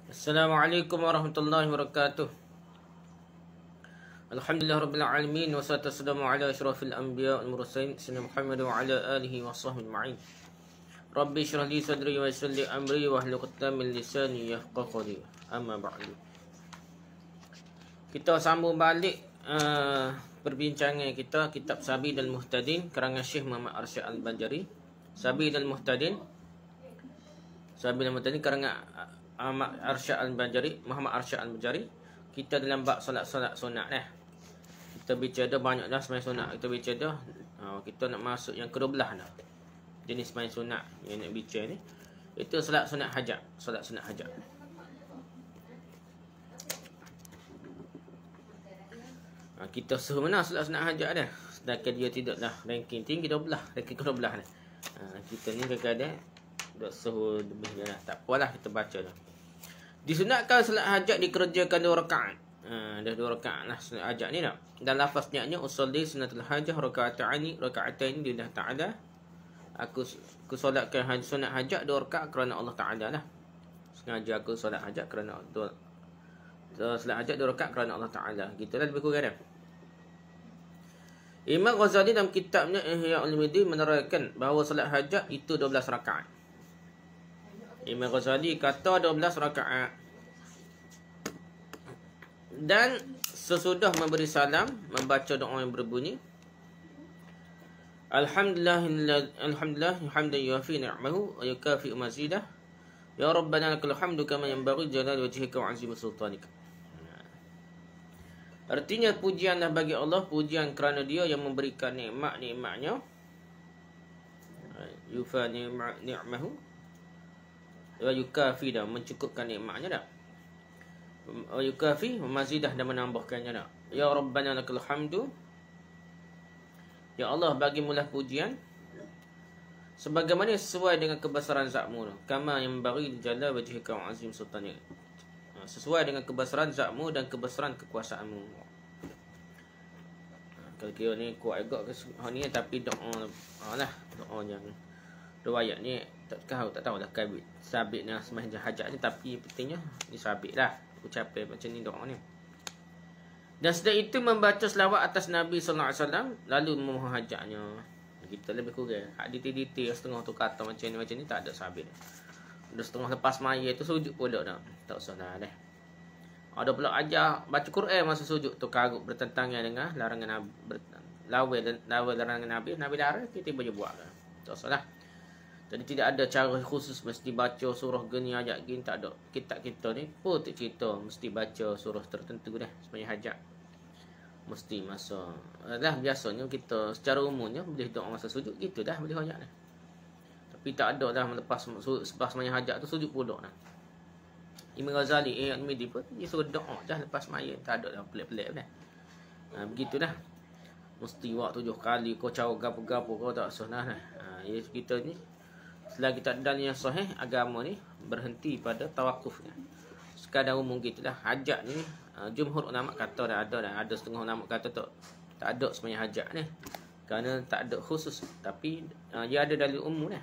Assalamualaikum warahmatullahi wabarakatuh. Alhamdulillah rabbil alamin wassalatu wassalamu ala asyrafil anbiya wal mursalin sayyidina Muhammad wa ala alihi washabbihi ajma'in. Rabbi shrah li sadri wa yassir li amri wa hlul 'uqdatam min lisani yafqahu qawli. Amma ba'du. Kita sambung balik perbincangan kita kitab Sabil dan Muhtadin karangan Syekh Muhammad Arsyad Al-Banjari. Sabil dan Muhtadin karangan Muhammad Arsyad Al-Banjari. Kita dalam bab solat-solat sunat dah. Kita bicara dah banyak dah sembahyang sunat. Kita bicara dah kita nak masuk yang ke-12 dah. Jenis sembahyang sunat yang nak bicara ni itu solat sunat hajat. Kita suruh mana solat sunat hajat dah. Sedangkan dia tidak dah ranking tinggi 12, ranking ke-12 dah. Kita ni kadang-kadang dah suruh lebih dah. Tak apalah kita baca dah. Disunatkan solat hajat dikerjakan 2 rakaat. Dah 2 rakaat lah solat hajat ni nak. Dan lafaz niatnya usolli sunatul hajah raka'ataini lillah ta'ala. Aku solatkan sunat hajat 2 rakaat kerana Allah Ta'ala lah. Sengaja aku solat hajat kerana solat hajat 2 rakaat kerana Allah Ta'ala. Gitulah lebih kurang dah. Imam Ghazali dalam kitabnya Ihya Ulumuddin menerangkan bahawa solat hajat itu 12 rakaat. Imam Ghazali kata 12 rakaat. Dan sesudah memberi salam, membaca doa yang berbunyi Alhamdulillah hamdan yuwafi ni'amahu wa yukafi mazidah. Ya Rabbana lakal hamdu kama yanbaghi jalali wajhika wa 'azimi sultanika. Artinya pujianlah bagi Allah, pujian kerana Dia yang memberikan nikmat-nikmatnya. Yufa ni'amahu wa yukafi dah mencukupkan nikmatnya dah. Wa yukafi mazidah dan menambahkannya dah. Ya Rabbana lakal hamdu. Ya Allah, bagimulah pujian sebagaimana sesuai dengan kebesaran zatmu. Kama yang bagi jalla wajhika wa azim sultanik. Sesuai dengan kebesaran zatmu dan kebesaran kekuasaanmu. Kalau kira ni kuat agak ni tapi doa lah, doa yang riwayat ni tak tahu dah kabit sabit ni sembahyang hajat ni, tapi pentingnya ni sabit lah ucapan macam ni doa ni. Dan setelah itu membaca selawat atas Nabi sallallahu alaihi wasallam lalu memohon hajatnya. Kita lebih kurang hak detail-detail setengah tu kata macam ni tak ada sabit. Dah setengah lepas maya tu sujud pula dah. Tak usah dah. Ada pula ajar baca Quran masa sujud tu karut bertentangan dengan larangan Nabi, lawal larangan Nabi larang kita boleh buat dah. Tak usah dah. Jadi tidak ada cara khusus mesti baca surah gini ayat gini, tak ada. Kitab kita ni pun tak cerita mesti baca surah tertentu dah sembahyang hajat. Mesti masa dah biasanya kita secara umumnya boleh doa masa sujud gitu dah boleh hajat dah. Tapi tak ada dah lepas sembahyang hajat tu sujud pula dah. Imam Ghazali Al-Midi pun dia suruh doa dah lepas sembahyang, tak ada dah pelik-pelik dah. Begitu dah. Mesti waktu 7 kali kau cara gapo-gapo kau tak usah dah. Kita ni setelah kita dalil yang sahih agama ni berhenti pada tawakufnya. Sekadar umum gitulah. Hajat ni jumhur ulama kata dah ada setengah ulama kata tak ada sembahyang hajat ni. Kerana tak ada khusus, tapi dia ada dalil umum dah.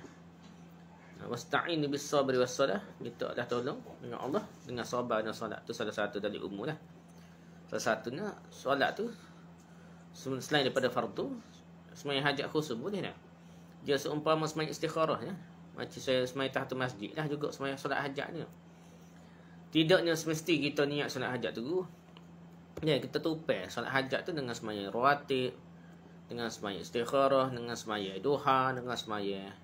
Wasta'inu bis-sabri was-salah, minta dah tolong dengan Allah dengan sabar dan solat. Tu salah satu dalil umum dah. Salah satunya solat tu selain daripada fardu, sembahyang hajat khusus boleh dah. Dia seumpama sembahyang istikharah ya. Macam saya sembahyang tahiyatul masjid lah juga sembahyang solat hajat ni. Tidaknya semesti kita niat solat hajat tu. Ya, kita tupai solat hajat tu dengan sembahyang rawatib, dengan sembahyang istikharah, dengan sembahyang duha, dengan sembahyang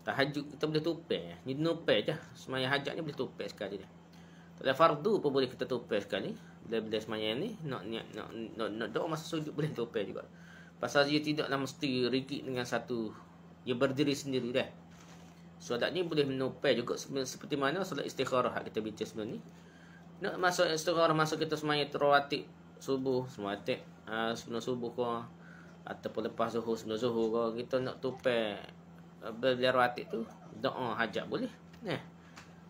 tahajud kita boleh tupai. Ni tupai je. Sembahyang hajat ni boleh tupai sekali dah. Kalau fardu pun boleh kita tupai sekali. Bila sembahyang ni nak doa masa sujud boleh tupai juga. Pasal dia tidaklah mesti rigid dengan satu, dia berdiri sendiri dah. Solat ni boleh menupai juga seperti mana solat istikharah kita bincang sebelum ni. Nak masuk istikharah masa kita sembahyang rawatib subuh, sebelum subuh ke ataupun lepas zuhur, sebelum zuhur ke, kita nak tupai bila rawatib tu doa hajat boleh.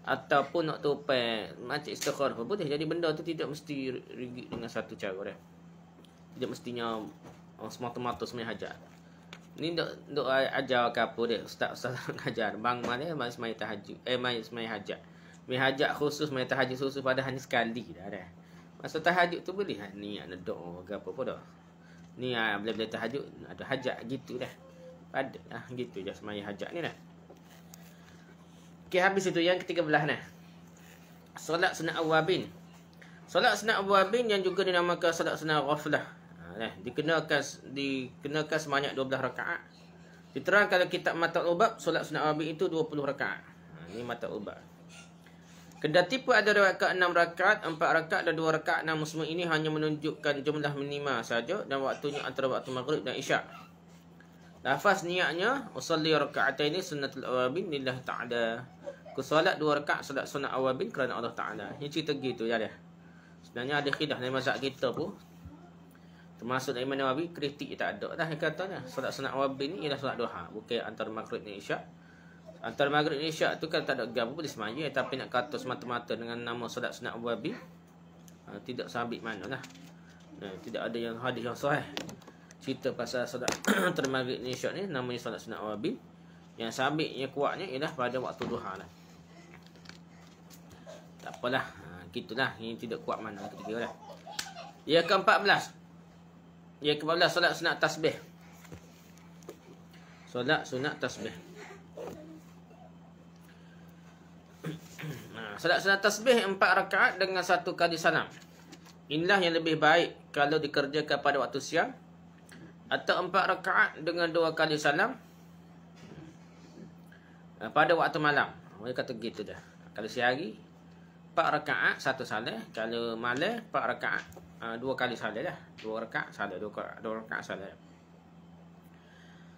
Ataupun nak tupai macam istikharah pun boleh. Jadi benda tu tidak mesti rigid dengan satu cara dah. Tidak mestinya semata-mata sembahyang hajat. Ni dok ajar ke apa dia, ustaz ajar bang mana mai semai tahajud, mai semai hajat. Mai hajat khusus, mai tahajud khusus pada hanya sekali dah. Masa tahajud tu boleh niat nak doa ke apa dah. Niat bila-bila tahajud ada hajat gitu dah. Pada lah gitu je semaya hajat ni dah. Okey, habis itu yang ke-13 nah. Solat sunat awabin. Solat sunat awabin yang juga dinamakan solat sunat ghaflah. Dikenakan sebanyak 12 rakaat. Diterangkan kalau kitab Matal Ubab, solat sunat awabin itu 20 rakaat. Ini Matal Ubab. Kendati pun ada rakaat 6 rakaat, 4 rakaat dan 2 rakaat, namun semua ini hanya menunjukkan jumlah minima saja dan waktunya antara waktu maghrib dan isyak. Lafaz niatnya usalli raka'ataini sunnatul awabin lillahi ta'ala. Ku solat 2 rakaat solat sunat awabin kerana Allah Taala. Ini cerita gitu ya dia. Sebenarnya ada khilaf dalam mazhab kita pun. Termasuk Imam Nawawi kritik tak ada dah, dia katanya solat sunat awabin ni ialah solat duha, bukan antara maghrib dan isyak. Antara maghrib dan isyak tu kalau tak ada gam boleh semaya, tapi nak kata semata-mata dengan nama solat sunat awabin tidak sabit manalah. Tidak ada yang hadis yang sahih cerita pasal solat antara maghrib dan isyak ni namanya solat sunat awabin. Yang sabitnya kuatnya ialah pada waktu duha lah. Tak apalah, gitulah, ini tidak kuat mana ketiga lah. Yang ke-14. Yang ke-14 solat sunat tasbih. Solat sunat tasbih. Solat sunat tasbih 4 rakaat dengan 1 kali salam. Inilah yang lebih baik kalau dikerjakan pada waktu siang, atau 4 rakaat dengan 2 kali salam pada waktu malam. Dia kata gitu dah. Kalau siang hari 4 rakaat 1 salam, kalau malam 4 rakaat 2 kali salam dah. 2 rakaat salam, 2 rakaat salam.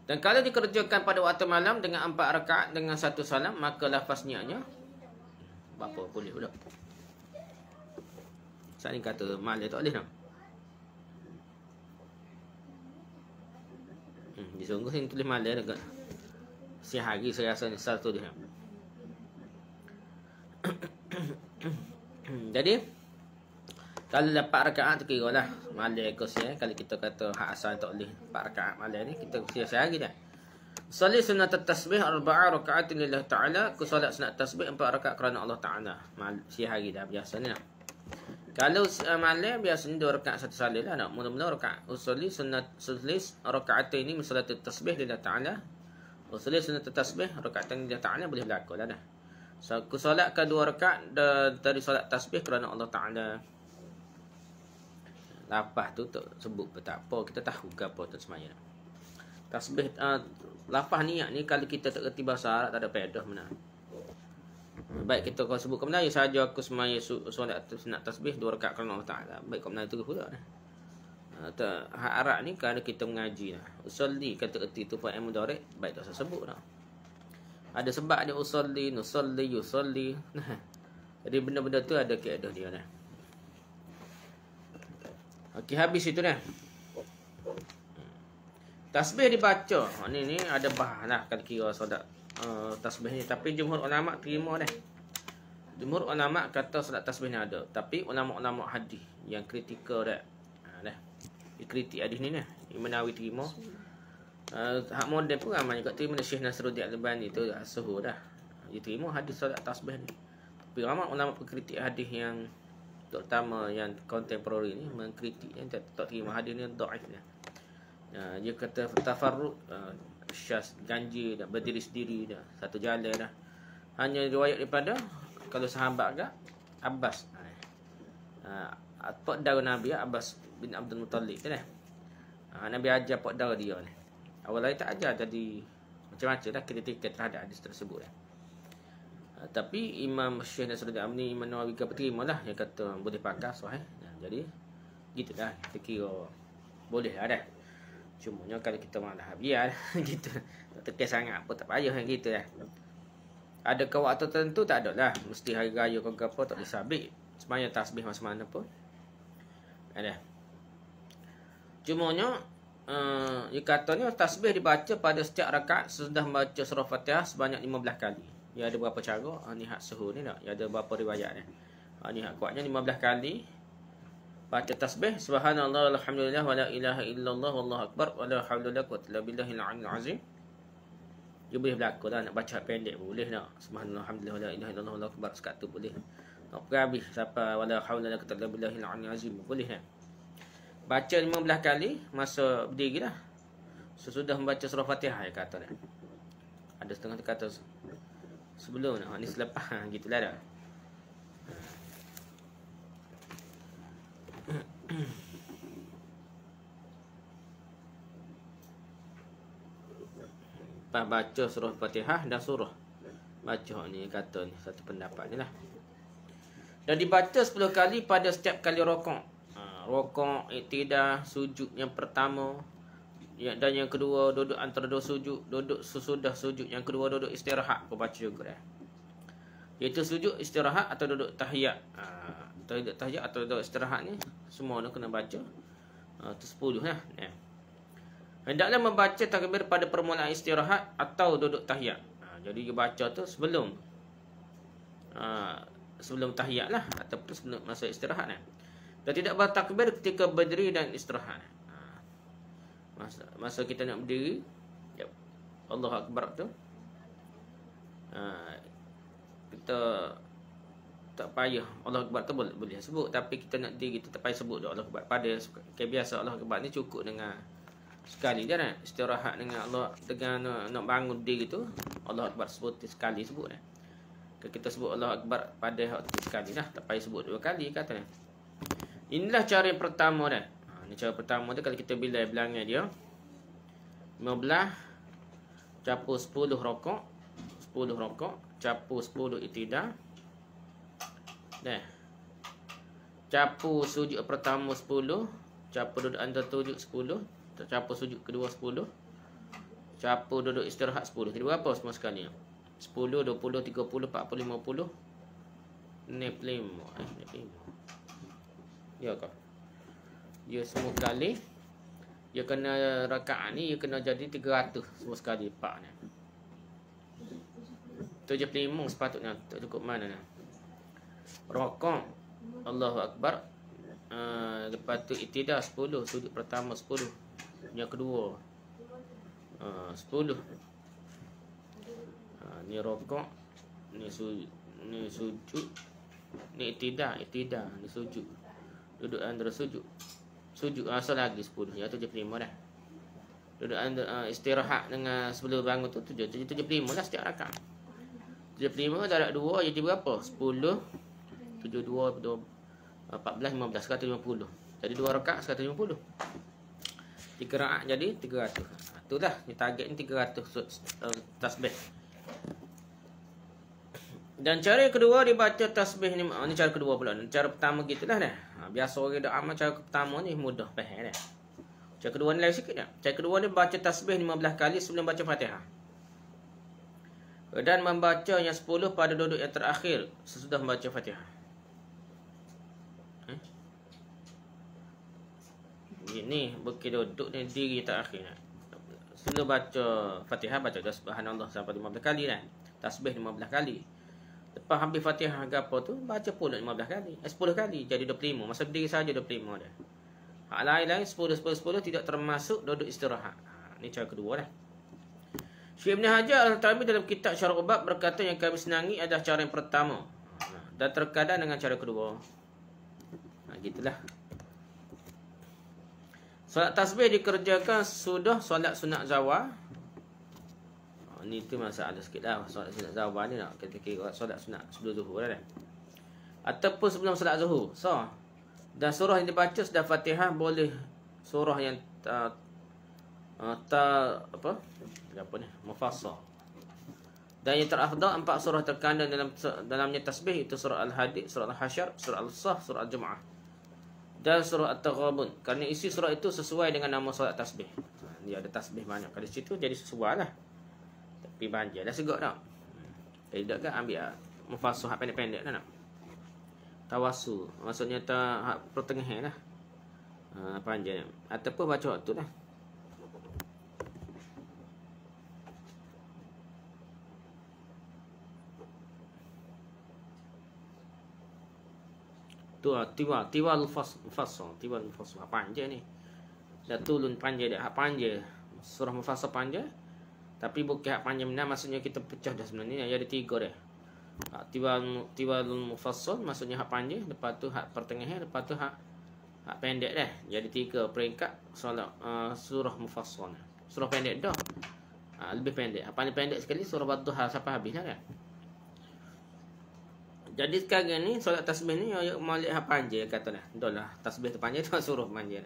Dan kalau dikerjakan pada waktu malam dengan 4 rakaat dengan 1 salam, maka lafaz niatnya berapa boleh pula. Saat ni kata malam tak boleh dah. Disungguh sini tulis malam dekat siang hari saya rasa ni satu dia. Jadi kalau 4 rakaat tu kira lah malam ke siang. Kalau kita kata hak asal tak boleh 4 rakaat malam ni, kita siang hari dah. Salli sunat tasbih 4 rakaat lillahi ta'ala. Ku solat sunat tasbih 4 rakaat kerana Allah Ta'ala. Siang hari dah biasa ni lah. Kalau malam biasanya 2 rakaat 1 salat lah. Nak mula-mula rakaat usolli sunat sulis rakaat ini min solat tasbih lillahi ta'ala. Usolli sunat tasbih rakaat lillahi ta'ala boleh berlaku lah dah. So, ku solatkan 2 rakaat dari solat tasbih kerana Allah Ta'ala. Lapah tu tak sebut pun tak apa, kita tahu ke apa tu semaya. Tasbih lapah niat ni kalau kita tak kerti bahasa Arab tak ada faedah mana. Baik kita kau sebut ke Melayu saja aku semaya solat sunat tasbih 2 rakaat kerana Allah Taala. Baik kau Melayu tu pula dah. Hak Arab ni kalau kita mengaji lah. Usolli kata erti tu fa'il mudhari' baik tak usah sebut dah. Ada sebab dia usolli, nusolli, yusolli. Jadi benda-benda tu ada kaedah dia dah. Okey, habis itu dah. Tasbih dibaca. Ni ada bahan lah kalau kira solat tasbih ni. Tapi jumhur ulama terima dah. Jumhur ulama kata solat tasbih ni ada. Tapi ulama-ulama hadis yang kritikal dah. Dah. Kritik hadis ni dah. Imam Nawawi terima. Hak model pun ramai juga terima. Syekh Nasruddin Al-Albani tu suhu dah. Dia terima hadis solat tasbih ni. Tapi ramai ulama pengkritik hadis yang terutama yang kontemporari ni mengkritik yang tak terima hadis ni dhaif dia. Dia kata tafarrud syas ganjil dah, berdiri sendiri dah, satu jalan dah. Hanya riwayat daripada kalau sahabat ke Abbas. Pak dara Nabi Abbas bin Abdul Muttalib tu dah. Nabi ajar pak dara dia ni. Awalnya tak ajar, jadi macam-macam dah kritik terhadap hadis tersebut dah. Tapi Imam Syekh Nasruddin Amni Imam Nawawi terima lah, dia kata boleh pakai sahih. Jadi gitulah, kita kira boleh lah dah. Cumanya kalau kita malah biar gitu. Tak tekan sangat pun tak payah gitu lah. Ada ke waktu tertentu tak ada lah. Mesti hari raya ke apa tak disabit. Sebenarnya tasbih macam mana pun ada. Cumanya dia katanya tasbih dibaca pada setiap rakaat sesudah membaca surah Fatihah sebanyak 15 kali. Ya ada berapa cara? Ni hak suhu ni tak? Ya ada berapa riwayat ni? Ni hak kuatnya 15 kali baca tasbih subhanallah walhamdulillah wala ilaha illallah wallahu akbar wala haula wala quwwata illa billahil aliyyil azim. Dia boleh berlaku lah. Nak baca pendek boleh nak. Subhanallah, alhamdulillah, la ilaha illallah, Allahu akbar sekat tu boleh. Nak habis sampai wala haula wala quwwata illa billahil aliyyil azim boleh kan. Baca 15 kali masa berdiri lah. Sesudah membaca surah Fatihah dia kata dah. Ada setengah kata sebelum ni selepas gitulah dah. Baca surah Fatihah dan surah baca ni kata ni satu pendapat ni lah. Dan dibaca 10 kali pada setiap kali rokok. Rokok, iktidah, sujud yang pertama dan yang kedua duduk antara dua sujud, duduk sesudah sujud yang kedua duduk istirahat pun baca juga dah. Iaitu sujud istirahat atau duduk tahiyat. Duduk tahiyat atau duduk istirahat ni semua ni kena baca. Tu 10 lah. Hendaklah membaca takbir pada permulaan istirahat atau duduk tahiyat. Jadi dia baca tu sebelum tahiyat lah ataupun sebelum masa istirahat lah. Dan tidak bertakbir ketika berdiri dan istirahat. Masa kita nak berdiri, Allahu Akbar tu, kita tak payah Allahu Akbar tu boleh sebut, tapi kita nak diri kita tak payah sebut Allahu Akbar. Pada biasa Allahu Akbar ni cukup dengan sekali je kan. Istirahat dengan Allah, dengan nak bangun diri tu Allahu Akbar sebut sekali sebut kan. Kita sebut Allahu Akbar pada waktu sekali lah, tak payah sebut 2 kali kata. Inilah cara yang pertama dah. Ini cara pertama tu kalau kita bilangan dia 15 campur 10 rokok, 10 rokok campur 10 iktidah. Dah. Campur sujud pertama 10, campur duduk antara sujud 10, campur sujud kedua 10, campur duduk istirahat 10. Jadi berapa semua sekali? 10, 20, 30, 40, 50, 65. Ya kau. Dia semua kali dia kena rakaat ni dia kena jadi 300 semua sekali pak ni. 75 sepatutnya tak cukup mana ni. Rokok Allahu Akbar. Lepas tu iktidah 10, sujud pertama 10, yang kedua 10. Ni rokok, ni sujud, ni iktidah, ni sujud. Duduk antara sujud asal lagi 10, ya 75 dah. Duduk antara istirahat dengan sebelum bangun tu 75 lah setiap rakaat. 75 darab 2 jadi berapa? 10, 72, 14, 15, 150. Jadi 2 rakaat 150. 3 rakaat jadi 300. Itulah ni target ni 300 tasbih. Dan cara yang kedua dibaca tasbih ni cara kedua pula. Cara pertama gitulah dah. Biasa orang dak amal cara pertama ni mudah faham dah. Cara kedua ni lain sikit dah. Cara kedua ni baca tasbih 15 kali sebelum baca Fatihah. Dan membaca yang 10 pada duduk yang terakhir sesudah membaca Fatihah. Ini bukit duduk ni diri terakhir. Sebelum baca Fatihah baca subhanallah sampai 15 kali dah. Tasbih 15 kali. Lepas habis Fatihah ke apa tu baca pula 15 kali. 10 kali jadi 25. Masa berdiri saja 25 dah. Hak lain-lain 10 tidak termasuk duduk istirahat. Ni cara kedua dah. Syekh Ibn Hajar Al-Haytami dalam kitab Syarah Ubat berkata yang kami senangi adalah cara yang pertama dan terkadang dengan cara kedua. Gitulah. Solat tasbih dikerjakan sudah solat sunat zawal. Ni tu masalah sikit lah. Solat sunat zawal ni nak kita kira solat sunat sebelum zuhur dah. Ataupun sebelum solat zuhur. So, dan surah yang dibaca sudah Fatihah boleh surah yang mufassal. Dan yang terafdal 4 surah terkandung dalamnya tasbih itu surah Al-Hadid, surah Al-Hasyr, surah Al-Saf, surah Al-Jumu'ah dan surah At-Taghabun. Kerana isi surah itu sesuai dengan nama solat tasbih. Dia ada tasbih banyak kat situ jadi sesuai lah. Tapi banjir dah segak tak. Tidak kan ambil mufassal hak pendek-pendek dah nak. Tawassul maksudnya hak pertengahan lah. Panjang ataupun baca waktu lah. Tiwal mufassal panjang ni. Dah tulun panjang dah panjang. Surah mufassal panjang. Tapi bukan hak panjang benar, maksudnya kita pecah dah sebenarnya. Ada 3 dah. Tiwalul mufassal maksudnya hak panjang, lepas tu hak pertengahan, lepas tu hak pendek dah. Jadi 3 peringkat surah mufassal. Surah pendek dah. Lebih pendek. Hak paling pendek sekali surah Wadduha sampai habis dah. Jadi sekarang ni solat tasbih ni malik hak panjang kata dah. Dah tasbih tu panjang tu suruh panjang.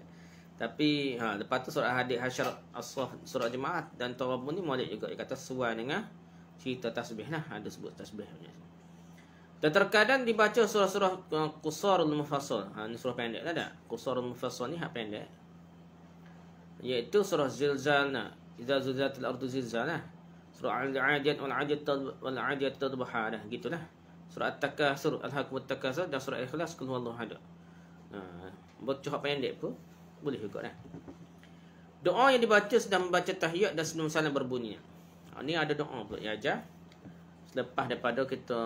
Tapi lepas tu surah Hadid, Hasyr, As-Saff, surah Jemaat dan Tawabun ni malik juga. Dia kata sesuai dengan cerita tasbih lah. Ada sebut tasbih punya. Dan terkadang dibaca surah-surah Qusarul Mufassal. Ni surah pendek lah dah. Qusarul Mufassal ni hak pendek. Iaitu surah Zilzal nah. Idza zulzilatil ardu zilzalaha. Surah Al-Adiyat wal-Adiyat tadbaha dah. Gitulah. Surah At-Takasur, Al-Hakumut Takasur dan surah Ikhlas, Qul huwallahu ahad. Baca pendek pun boleh juga dah. Doa yang dibaca sedang membaca tahiyat dan sebelum salam berbunyi. Ni ada doa pula yang ajar. Selepas daripada kita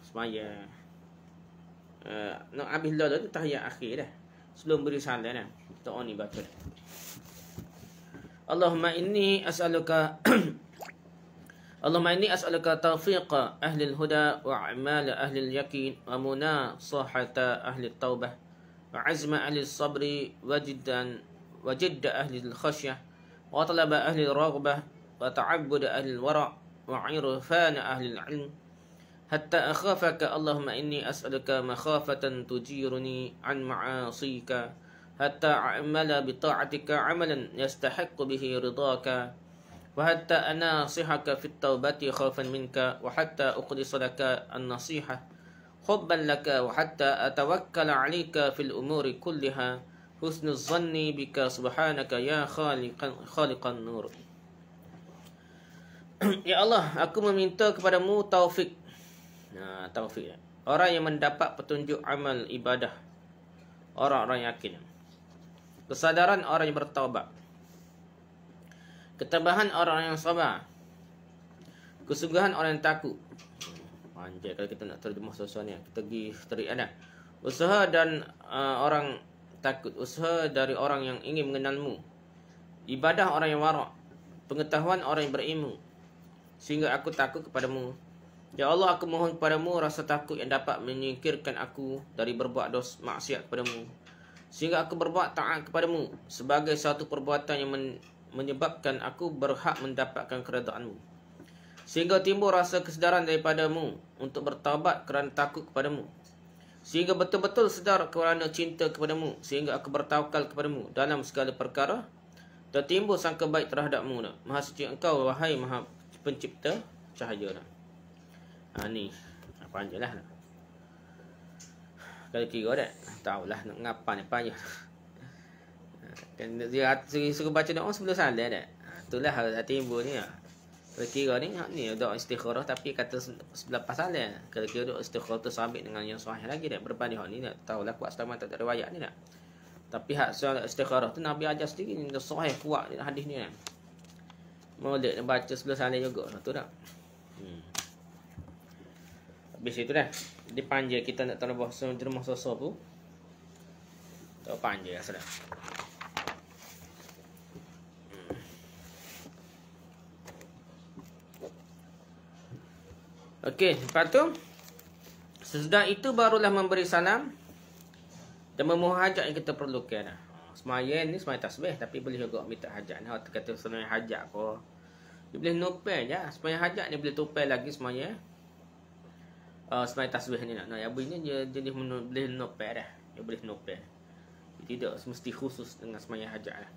semaya nak habis lah tu tahiyat akhir dah. Sebelum beri salam dah. Doa ni baca dah. Allahumma inni as'aluka Allahumma inni as'aluka tawfiqa ahli al-huda wa a'mal ahli al-yaqin wa munasahata ahli at-taubah wa azma ahli as-sabri wa jidda ahli al-khasyah wa talaba ahli al-raghbah wa ta'abbud ahli al-wara' wa 'irfan ahli al-'ilm hatta akhafaka. Allahumma inni as'aluka makhafatan tujiruni an ma'asika hatta a'mala bi ta'atika 'amalan yastahiqqu bihi ridaka وحتى أناصحك في التوبة خوفا منك وحتى أخلص لك النصيحة حبا لك وحتى أتوكل عليك في الأمور كلها حسن الظن بك سبحانك يا خالق النور. Ya Allah, aku meminta kepadamu taufik. Taufik. Orang yang mendapat petunjuk amal ibadah, orang-orang yakin. Kesadaran orang yang bertaubat. Ketabahan orang yang sabar. Kesungguhan orang yang takut. Panjang kalau kita nak terjemah sesuatu ni. Kita pergi teriak dah. Usaha dan orang takut. Usaha dari orang yang ingin mengenalmu. Ibadah orang yang warak. Pengetahuan orang yang berilmu. Sehingga aku takut kepadamu. Ya Allah, aku mohon kepadamu rasa takut yang dapat menyingkirkan aku dari berbuat dosa maksiat kepadamu. Sehingga aku berbuat taat kepadamu sebagai satu perbuatan yang menyebabkan aku berhak mendapatkan keredaanmu. Sehingga timbul rasa kesedaran daripadamu untuk bertaubat kerana takut kepadamu. Sehingga betul-betul sedar kerana cinta kepadamu. Sehingga aku bertawakal kepadamu dalam segala perkara. Dan timbul sangka baik terhadapmu. Maha suci engkau, wahai Maha Pencipta cahaya. Ni panjang lah. Kalau kira dah tahulah nak ngapa ni panjang. Kan dia suruh baca doa sebelum salam dah. Itulah hal timbul ni. Kalau kira ni doa istikharah tapi kata selepas salam. Kalau kira doa istikharah tu sabit dengan yang sahih lagi dah. Berbanding hak ni nak tahulah kuat selamat tak ada riwayat ni dah. Tapi hak soal istikharah tu Nabi ajar sendiri ni sahih kuat hadis ni. Molek nak baca sebelum salam juga tu dah. Habis itu dah. Di panjang kita nak tahu bahasa terjemah sosok tu. Tak panjang sudah. Okey, lepas tu sesudah itu barulah memberi salam dan memohon hajat yang kita perlukan. Semaya ni semaya tasbih tapi boleh juga minta hajat. Hak kata semaya hajat apa. Dia boleh nopel je. Semaya hajat dia boleh topel lagi semaya. Semaya tasbih ni nak. Yang bunyi dia jenis boleh nopel dah. Dia boleh nopel. Tidak semesti khusus dengan semaya hajat lah.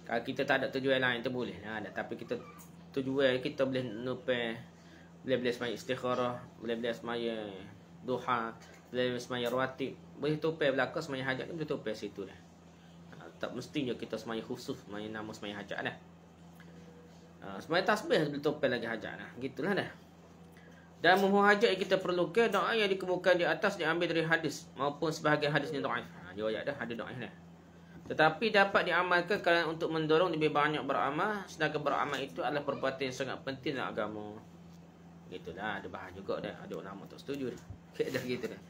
Kalau kita tak ada tujuan lain tu boleh lah. Tapi kita tujuan kita boleh nopel. Boleh semaya istikharah, boleh semaya duha, boleh semaya rawatib, boleh topel belakang semaya hajat ni boleh topel situ dah. Tak mestinya kita semaya khusus semaya nama semaya hajat dah. Semaya tasbih boleh topel lagi hajat dah. Gitulah dah. Dan memohon hajat yang kita perlukan, doa yang dikemukakan di atas diambil dari hadis maupun sebahagian hadisnya dhaif. Riwayat dah ada dhaif dah. Tetapi dapat diamalkan kerana untuk mendorong lebih banyak beramal, sedangkan beramal itu adalah perbuatan yang sangat penting dalam agama. Gitulah, ada bahan juga dah. Ada ulama tak setuju dah. Dah gitu dah.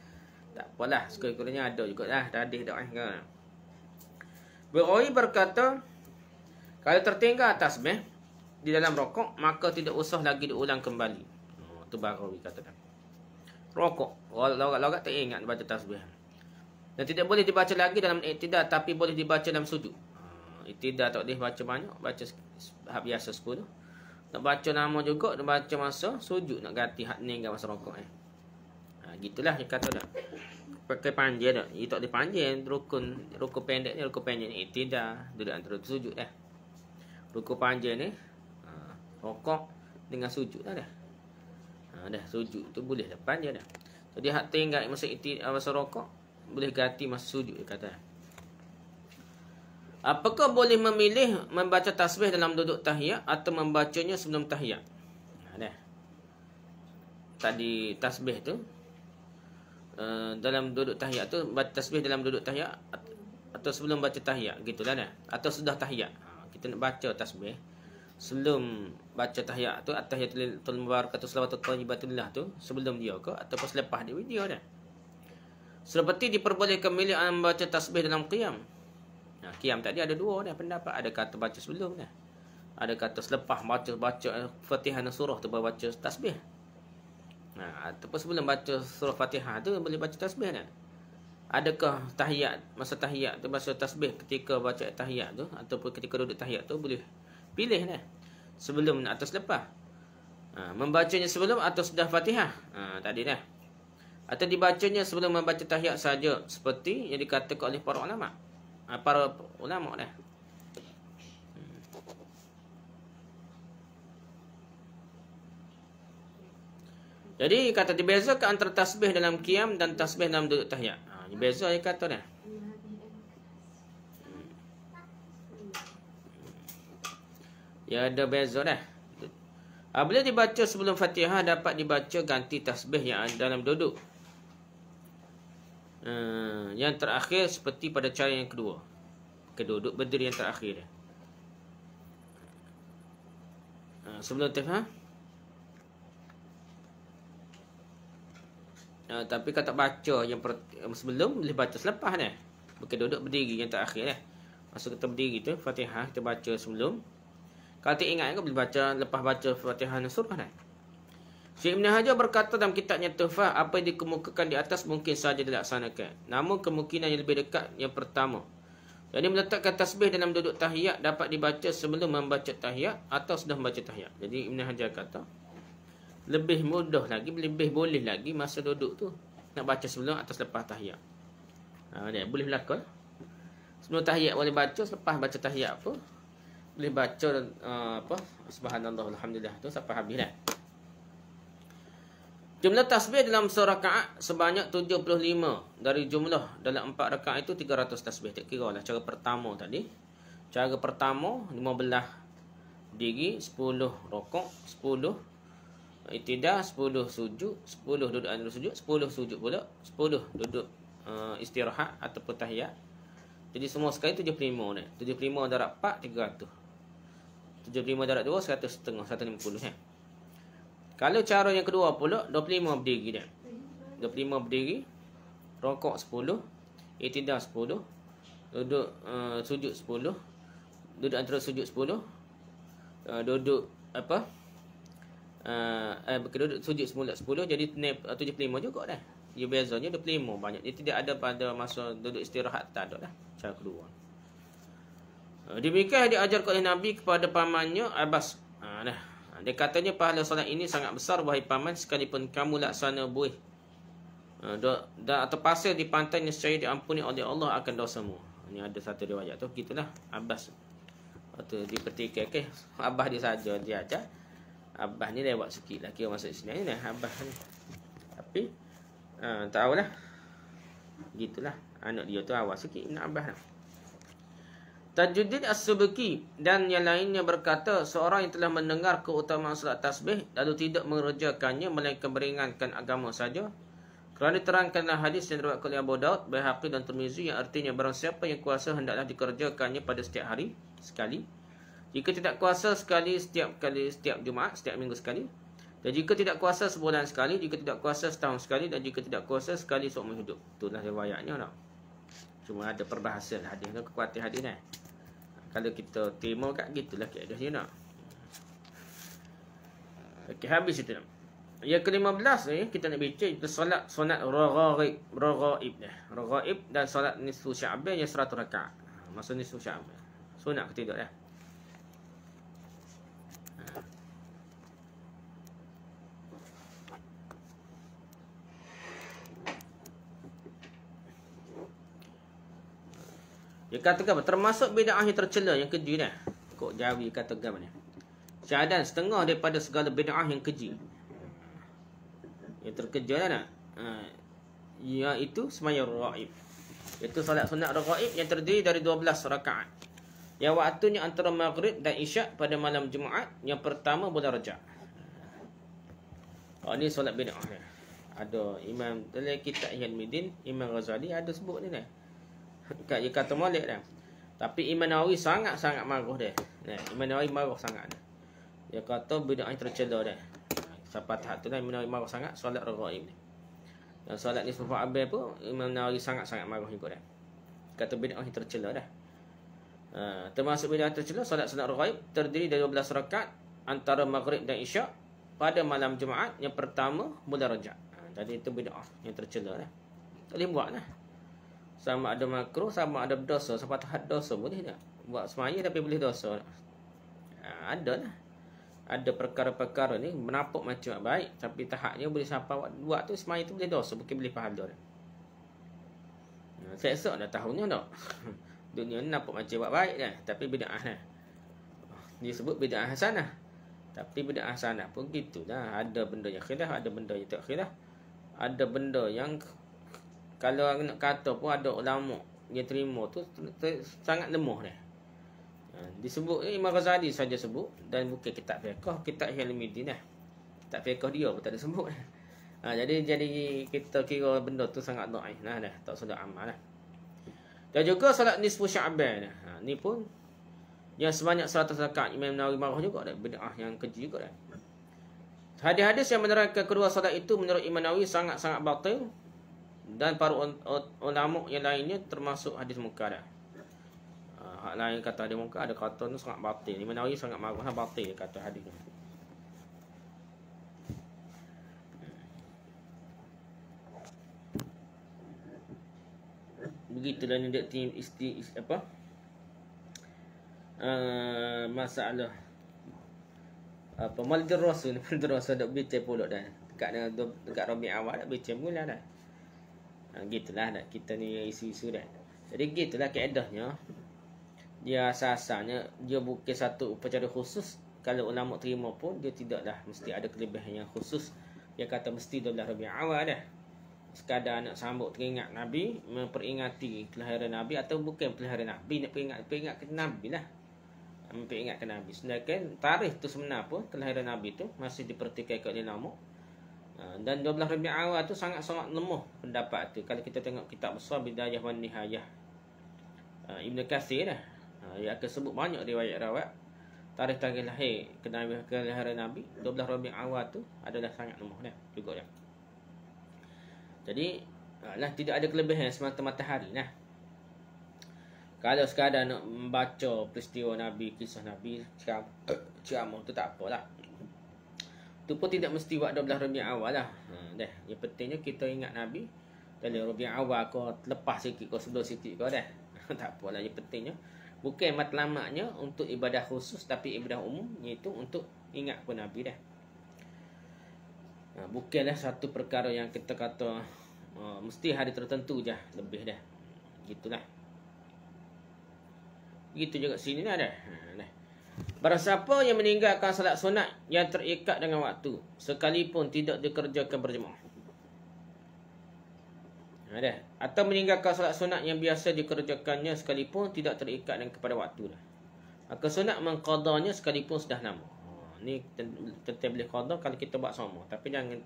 Tak apalah, sekurang-kurangnya ada juga dah. Hadis dah kan. Bukhari berkata, kalau tertinggal tasbih, di dalam rokok, maka tidak usah lagi diulang kembali. Itu Baghawi kata dah. Rokok, logat-logat tak ingat baca tasbih. Dan tidak boleh dibaca lagi dalam i'tidal, tapi boleh dibaca dalam sujud. I'tidal tak boleh baca banyak, baca biasa 10. Nak baca nama juga, nak baca masa sujud, nak ganti hak ni kat masa rokok gitulah dia kata dah. Pakai panjang dah. Dia tak ada panjang, rukun pendek ni i'tidal, duduk antara sujud dah. Rukun panjang ni rokok dengan sujud dah. Dah sujud tu boleh lepas je dah. Jadi hak tinggal masa rokok boleh ganti masa sujud dia kata. Apakah boleh memilih membaca tasbih dalam duduk tahiyat atau membacanya sebelum tahiyat? Dah. Tadi tasbih tu dalam duduk tahiyat tu, baca tasbih dalam duduk tahiyat atau sebelum baca tahiyat, gitulah dah. Atau sudah tahiyat. Kita nak baca tasbih sebelum baca tahiyat tu, at-tahiyatul mubarakatuh salawatut thayyibatullah tu, sebelum dia ke ataupun selepas dia dah. Seperti diperbolehkan milih membaca tasbih dalam qiyam. Qiyam tadi ada dua dah pendapat. Ada kata baca sebelum dah, ada kata selepas baca Fatihah dan surah tu baru baca tasbih. Ataupun sebelum baca surah Fatihah tu boleh baca tasbih dah. Adakah masa tahiyat tu baca tasbih ketika baca tahiyat tu ataupun ketika duduk tahiyat tu, boleh pilih dah sebelum atau selepas. Membacanya sebelum atau sudah Fatihah tadi dah, atau dibacanya sebelum membaca tahiyat saja seperti yang dikatakan oleh para ulama dah. Jadi kata dibezakan antara tasbih dalam qiyam dan tasbih dalam duduk tahiyat. Beza dia kata dah. Ya ada beza dah. Bila dibaca sebelum Fatihah dapat dibaca ganti tasbih yang ada dalam duduk. Yang terakhir seperti pada cara yang kedua. Keduduk berdiri yang terakhir dah. Sebelum Fatihah. Tapi kata baca yang sebelum boleh baca selepas dah. Bukan duduk berdiri yang terakhir dah. Masa kita berdiri tu Fatihah kita baca sebelum. Kalau tak ingat kan boleh baca lepas baca Fatihah dan surah dah. Syekh Ibn Hajar berkata dalam kitabnya Tuhfah, apa yang dikemukakan di atas mungkin saja dilaksanakan. Namun kemungkinan yang lebih dekat yang pertama. Jadi meletakkan tasbih dalam duduk tahiyat dapat dibaca sebelum membaca tahiyat atau sudah membaca tahiyat. Jadi Ibn Hajar kata lebih mudah lagi, lebih boleh lagi masa duduk tu nak baca sebelum atau selepas tahiyat. Dia boleh berlaku. Sebelum tahiyat boleh baca, selepas baca tahiyat apa boleh baca subhanallah alhamdulillah tu sampai habis dah. Jumlah tasbih dalam serakaat sebanyak 75. Dari jumlah dalam 4 rakaat itu 300 tasbih. Tak kira lah cara pertama tadi. Cara pertama 15 diri, 10 rokok, 10 i'tidal, 10 sujud, 10 duduk antara sujud, 10 sujud pula, 10 duduk istirahat ataupun tahiyat. Jadi semua sekali 75 dah. 75 darab 4 300. 75 darab 2 100 setengah, 150 dah. Kalau cara yang kedua pula 25 berdiri dah. 25 berdiri, rokok 10, i'tidal 10, duduk sujud 10, duduk antara sujud 10, duduk duduk sujud semula 10, jadi 75 juga dah. Dia bezanya 25 banyak. Dia tidak ada pada masa duduk istirahat, tak ada dah. Cara kedua. Demikian diajarkan oleh Nabi kepada pamannya Abbas. Dia katanya pahala solat ini sangat besar wahai paman, sekalipun kamu laksana buih atau pasir di pantai, nescaya diampuni oleh Allah akan dosamu. Ini ada satu riwayat tu, gitulah Abbas. Waktu dipertikaikan Abbas dia saja dia ajar. Abbas ni lewat sikit lah kira masuk sini ni Abbas ni. Tapi tahulah. Gitulah anak dia tu awal sikit Ibn Abbas lah. Tajuddin As-Subki dan yang lainnya berkata, seorang yang telah mendengar keutamaan salat tasbih lalu tidak mengerjakannya melainkan meringankan agama saja, kerana diterangkanlah hadis yang diriwayatkan oleh Abu Daud, Baihaqi dan Tirmizi yang artinya barang siapa yang kuasa hendaklah dikerjakannya pada setiap hari sekali. Jika tidak kuasa sekali setiap Jumaat, setiap minggu sekali. Dan jika tidak kuasa sebulan sekali, jika tidak kuasa setahun sekali, dan jika tidak kuasa sekali seumur hidup. Itulah riwayatnya tak. Cuma ada perbahasan hadis tu, kekuatan hadis ni. Kalau kita terima kat gitulah keadaan dia nak. Okey, habis itu. Yang ke-15 ni kita nak bincang itu solat raghaib dah. Raghaib dan solat nisfu Sya'ban yang 100 rakaat. Masa nisfu Sya'ban. Sunat ke tidak dah? Dia katakan apa? Termasuk bid'ah yang tercela yang keji dah. Kok Jawi katakan ni. Syahadan setengah daripada segala bid'ah yang keji. Yang terkeja lah nak. Iaitu sembahyang raghaib. Itu solat sunat raghaib yang terdiri dari 12 rakaat. Yang waktunya antara maghrib dan isyak pada malam Jumaat. Yang pertama bulan Rajab. Ini solat bid'ah ni. Ada Imam dalam kitab Ihya Ulumuddin, Imam Ghazali ada sebut ni. Dia kata Malik dah. Tapi Imam Nawawi sangat-sangat marah dia. Imam Nawawi marah sangat dah. Dia kata bid'ah tercela dah. Sampai tahap tu lah Imam Nawawi marah sangat solat raghaib ni. Dan solat nisfu Sya'ban pun Imam Nawawi sangat-sangat marah juga dah. Kata bid'ah tercela dah. Termasuk bid'ah tercela solat sunat raghaib terdiri dari 12 rakaat antara maghrib dan isyak pada malam Jumaat yang pertama bulan Rajab. Tadi itu bid'ah yang tercela dah. Tak boleh buat lah. Sama ada makruh, sama ada berdosa. Sampai tahap dosa boleh tak? Buat semaya tapi boleh dosa. Ada lah. Ada perkara-perkara ni menampak macam baik, tapi tahapnya boleh sampai buat tu semaya tu boleh dosa, bukan boleh pahala dah. Saya esok dah tahunnya tak. Dunia ni nampak macam buat baik dah, tapi bid'ah dah. Dia sebut bid'ah hasanah. Tapi bid'ah hasanah pun gitulah. Ada benda yang khilaf, ada benda yang tak khilaf. Ada benda yang kalau nak kata pun ada ulama yang terima tu sangat lemah dah. Disebut Imam Ghazali saja sebut dan bukan kitab fiqh, kitab Ihya Ulumuddin dah. Kitab fiqh dia pun tak ada sebut. Jadi kita kira benda tu sangat dhaif dah, tak sudah amal dah. Dan juga solat nisfu Sya'ban ni pun yang sebanyak 100 rakaat Imam Nawawi marah juga dah, bid'ah yang keji juga dah. Hadis-hadis yang menerangkan kedua solat itu menurut Imam Nawawi sangat-sangat batil dan para ulama yang lainnya termasuk hadis munkar dah. Hak lain kata hadis munkar, ada kata tu sangat batil. Imam Nawawi sangat marah batil kata hadis tu. Begitulah ni dia tim apa? Masalah apa Malidur Rasul dak bincang pula dah. Dekat Rabi' awal dak bincang mula dah. Gitulah dah kita ni isu-isu dah. Jadi gitulah kaedahnya. Dia asalnya dia bukan satu upacara khusus. Kalau ulama terima pun dia tidaklah mesti ada kelebihan yang khusus. Dia kata mesti 12 Rabi' awal dah. Sekadar nak sambut teringat Nabi, memperingati kelahiran Nabi atau bukan kelahiran Nabi, nak peringat ke Nabi lah. Memperingatkan Nabi. Sedangkan tarikh tu sebenar pun kelahiran Nabi tu masih dipertikaikan oleh ulama. Dan 12 Rabi' awal tu sangat-sangat lemah pendapat tu. Kalau kita tengok kitab besar Bidayah wan Nihayah Ibn Katsir dah. Dia akan sebut banyak riwayat-riwayat tarikh-tarikh lahir kelahiran Nabi. 12 Rabi' awal tu adalah sangat lemah dah juga dah. Jadi tidak ada kelebihan semata-mata hari nah. Kalau sekadar nak membaca peristiwa Nabi, kisah Nabi, ceramah tu tak apalah. Tu pun tidak mesti buat 12 Rabi' awal lah. Yang pentingnya kita ingat Nabi dalam Rabi' awal kau lepas sikit kau sebelum sikit kau dah. Tak apalah, yang pentingnya bukan matlamatnya untuk ibadah khusus tapi ibadah umum, iaitu untuk ingat pun Nabi dah. Bukanlah satu perkara yang kita kata mesti hari tertentu je lebih dah. Gitulah. Gitu juga sini dah. Barang siapa yang meninggalkan salat sunat yang terikat dengan waktu sekalipun tidak dikerjakan berjemaah. Atau meninggalkan salat sunat yang biasa dikerjakannya sekalipun tidak terikat dengan kepada waktu dah. Maka sunat mengqadanya sekalipun sudah nama. Ni kita boleh qada kalau kita buat sama. Tapi jangan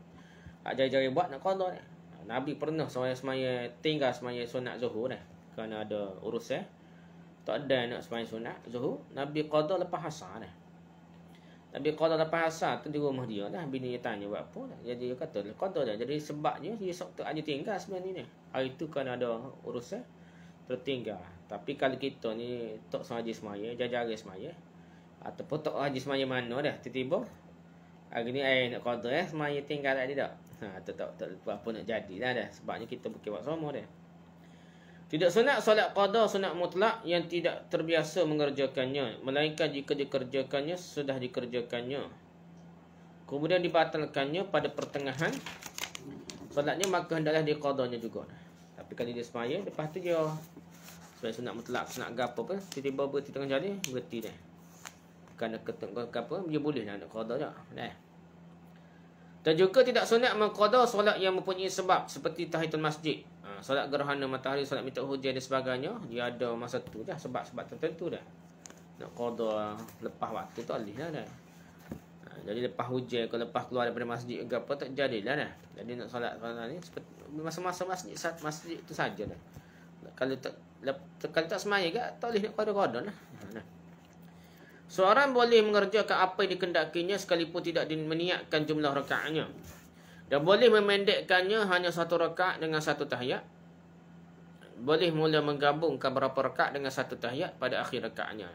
jari-jari buat nak qada dah. Nabi pernah semaya tinggal semaya sunat zuhur dah. Kerana ada urusan. Tak ada nak sembahyang sunat zuhur, Nabi qada lepas asar dah. Nabi qada lepas asar tu di rumah dia dah. Bini dia tanya buat apa dah. Jadi dia kata qada dah. Jadi sebabnya dia tu aja tinggal sebenarnya ni. Hari tu kan ada urusan tertinggal. Tapi kalau kita ni tak sengaja semaya, jajar semaya ataupun tak sengaja semaya mana dah, tiba-tiba Hari ni nak qada semaya tinggal tadi tak. Tak apa nak jadilah dah. Sebabnya kita bukan buat semua dah. Tidak sunat solat qada sunat mutlak yang tidak terbiasa mengerjakannya, melainkan jika dikerjakannya sudah dikerjakannya. Kemudian dibatalkannya pada pertengahan solatnya, maka hendaklah diqadanya juga. Tapi kalau dia semaya, lepas tu dia sebab sunat mutlak, sunat gapo apa, tiba-tiba berhenti tengah jalan, berhenti dah. Kerana ketengah apa, dia boleh nak qada dah. Dan juga tidak sunat mengqada solat yang mempunyai sebab seperti tahiyatul masjid. Solat gerhana matahari, solat minta hujan dan sebagainya, dia ada masa tu dah, sebab-sebab tertentu dah. Nak qada lepas waktu tu alih dah. Jadi lepas hujan ke lepas keluar daripada masjid ke apa, tak jadilah dah. Jadi nak solat ni seperti masa-masa masjid tu saja dah. Kalau tak semaya ke, tak boleh nak qada-qada lah. Seorang boleh mengerjakan apa yang dikendakinya sekalipun tidak meniatkan jumlah rakaatnya. Dan boleh memendekkannya hanya satu rakaat dengan satu tahiyat. Boleh mula menggabungkan berapa rakaat dengan satu tahiyat pada akhir rakaatnya.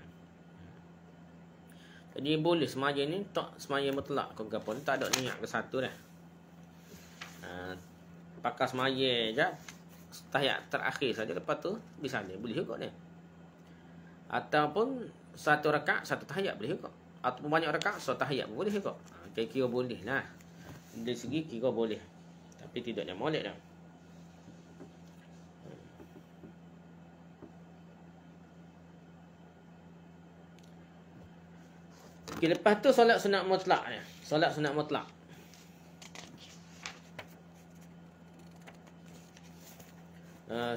Jadi boleh semaya ni tak semaya mutlak ke apa, tak ada niat ke satu dah. Pakai semaya je tahiyat terakhir saja, lepas tu disalin boleh juga ni. Ataupun satu rakaat satu tahiyat boleh juga. Ataupun banyak rakaat satu tahiyat boleh juga. Kira-kira boleh lah. Dari segi kira boleh. Tapi tidaknya molek dah. Okay, lepas tu solat sunat mutlak ni. Solat sunat mutlak.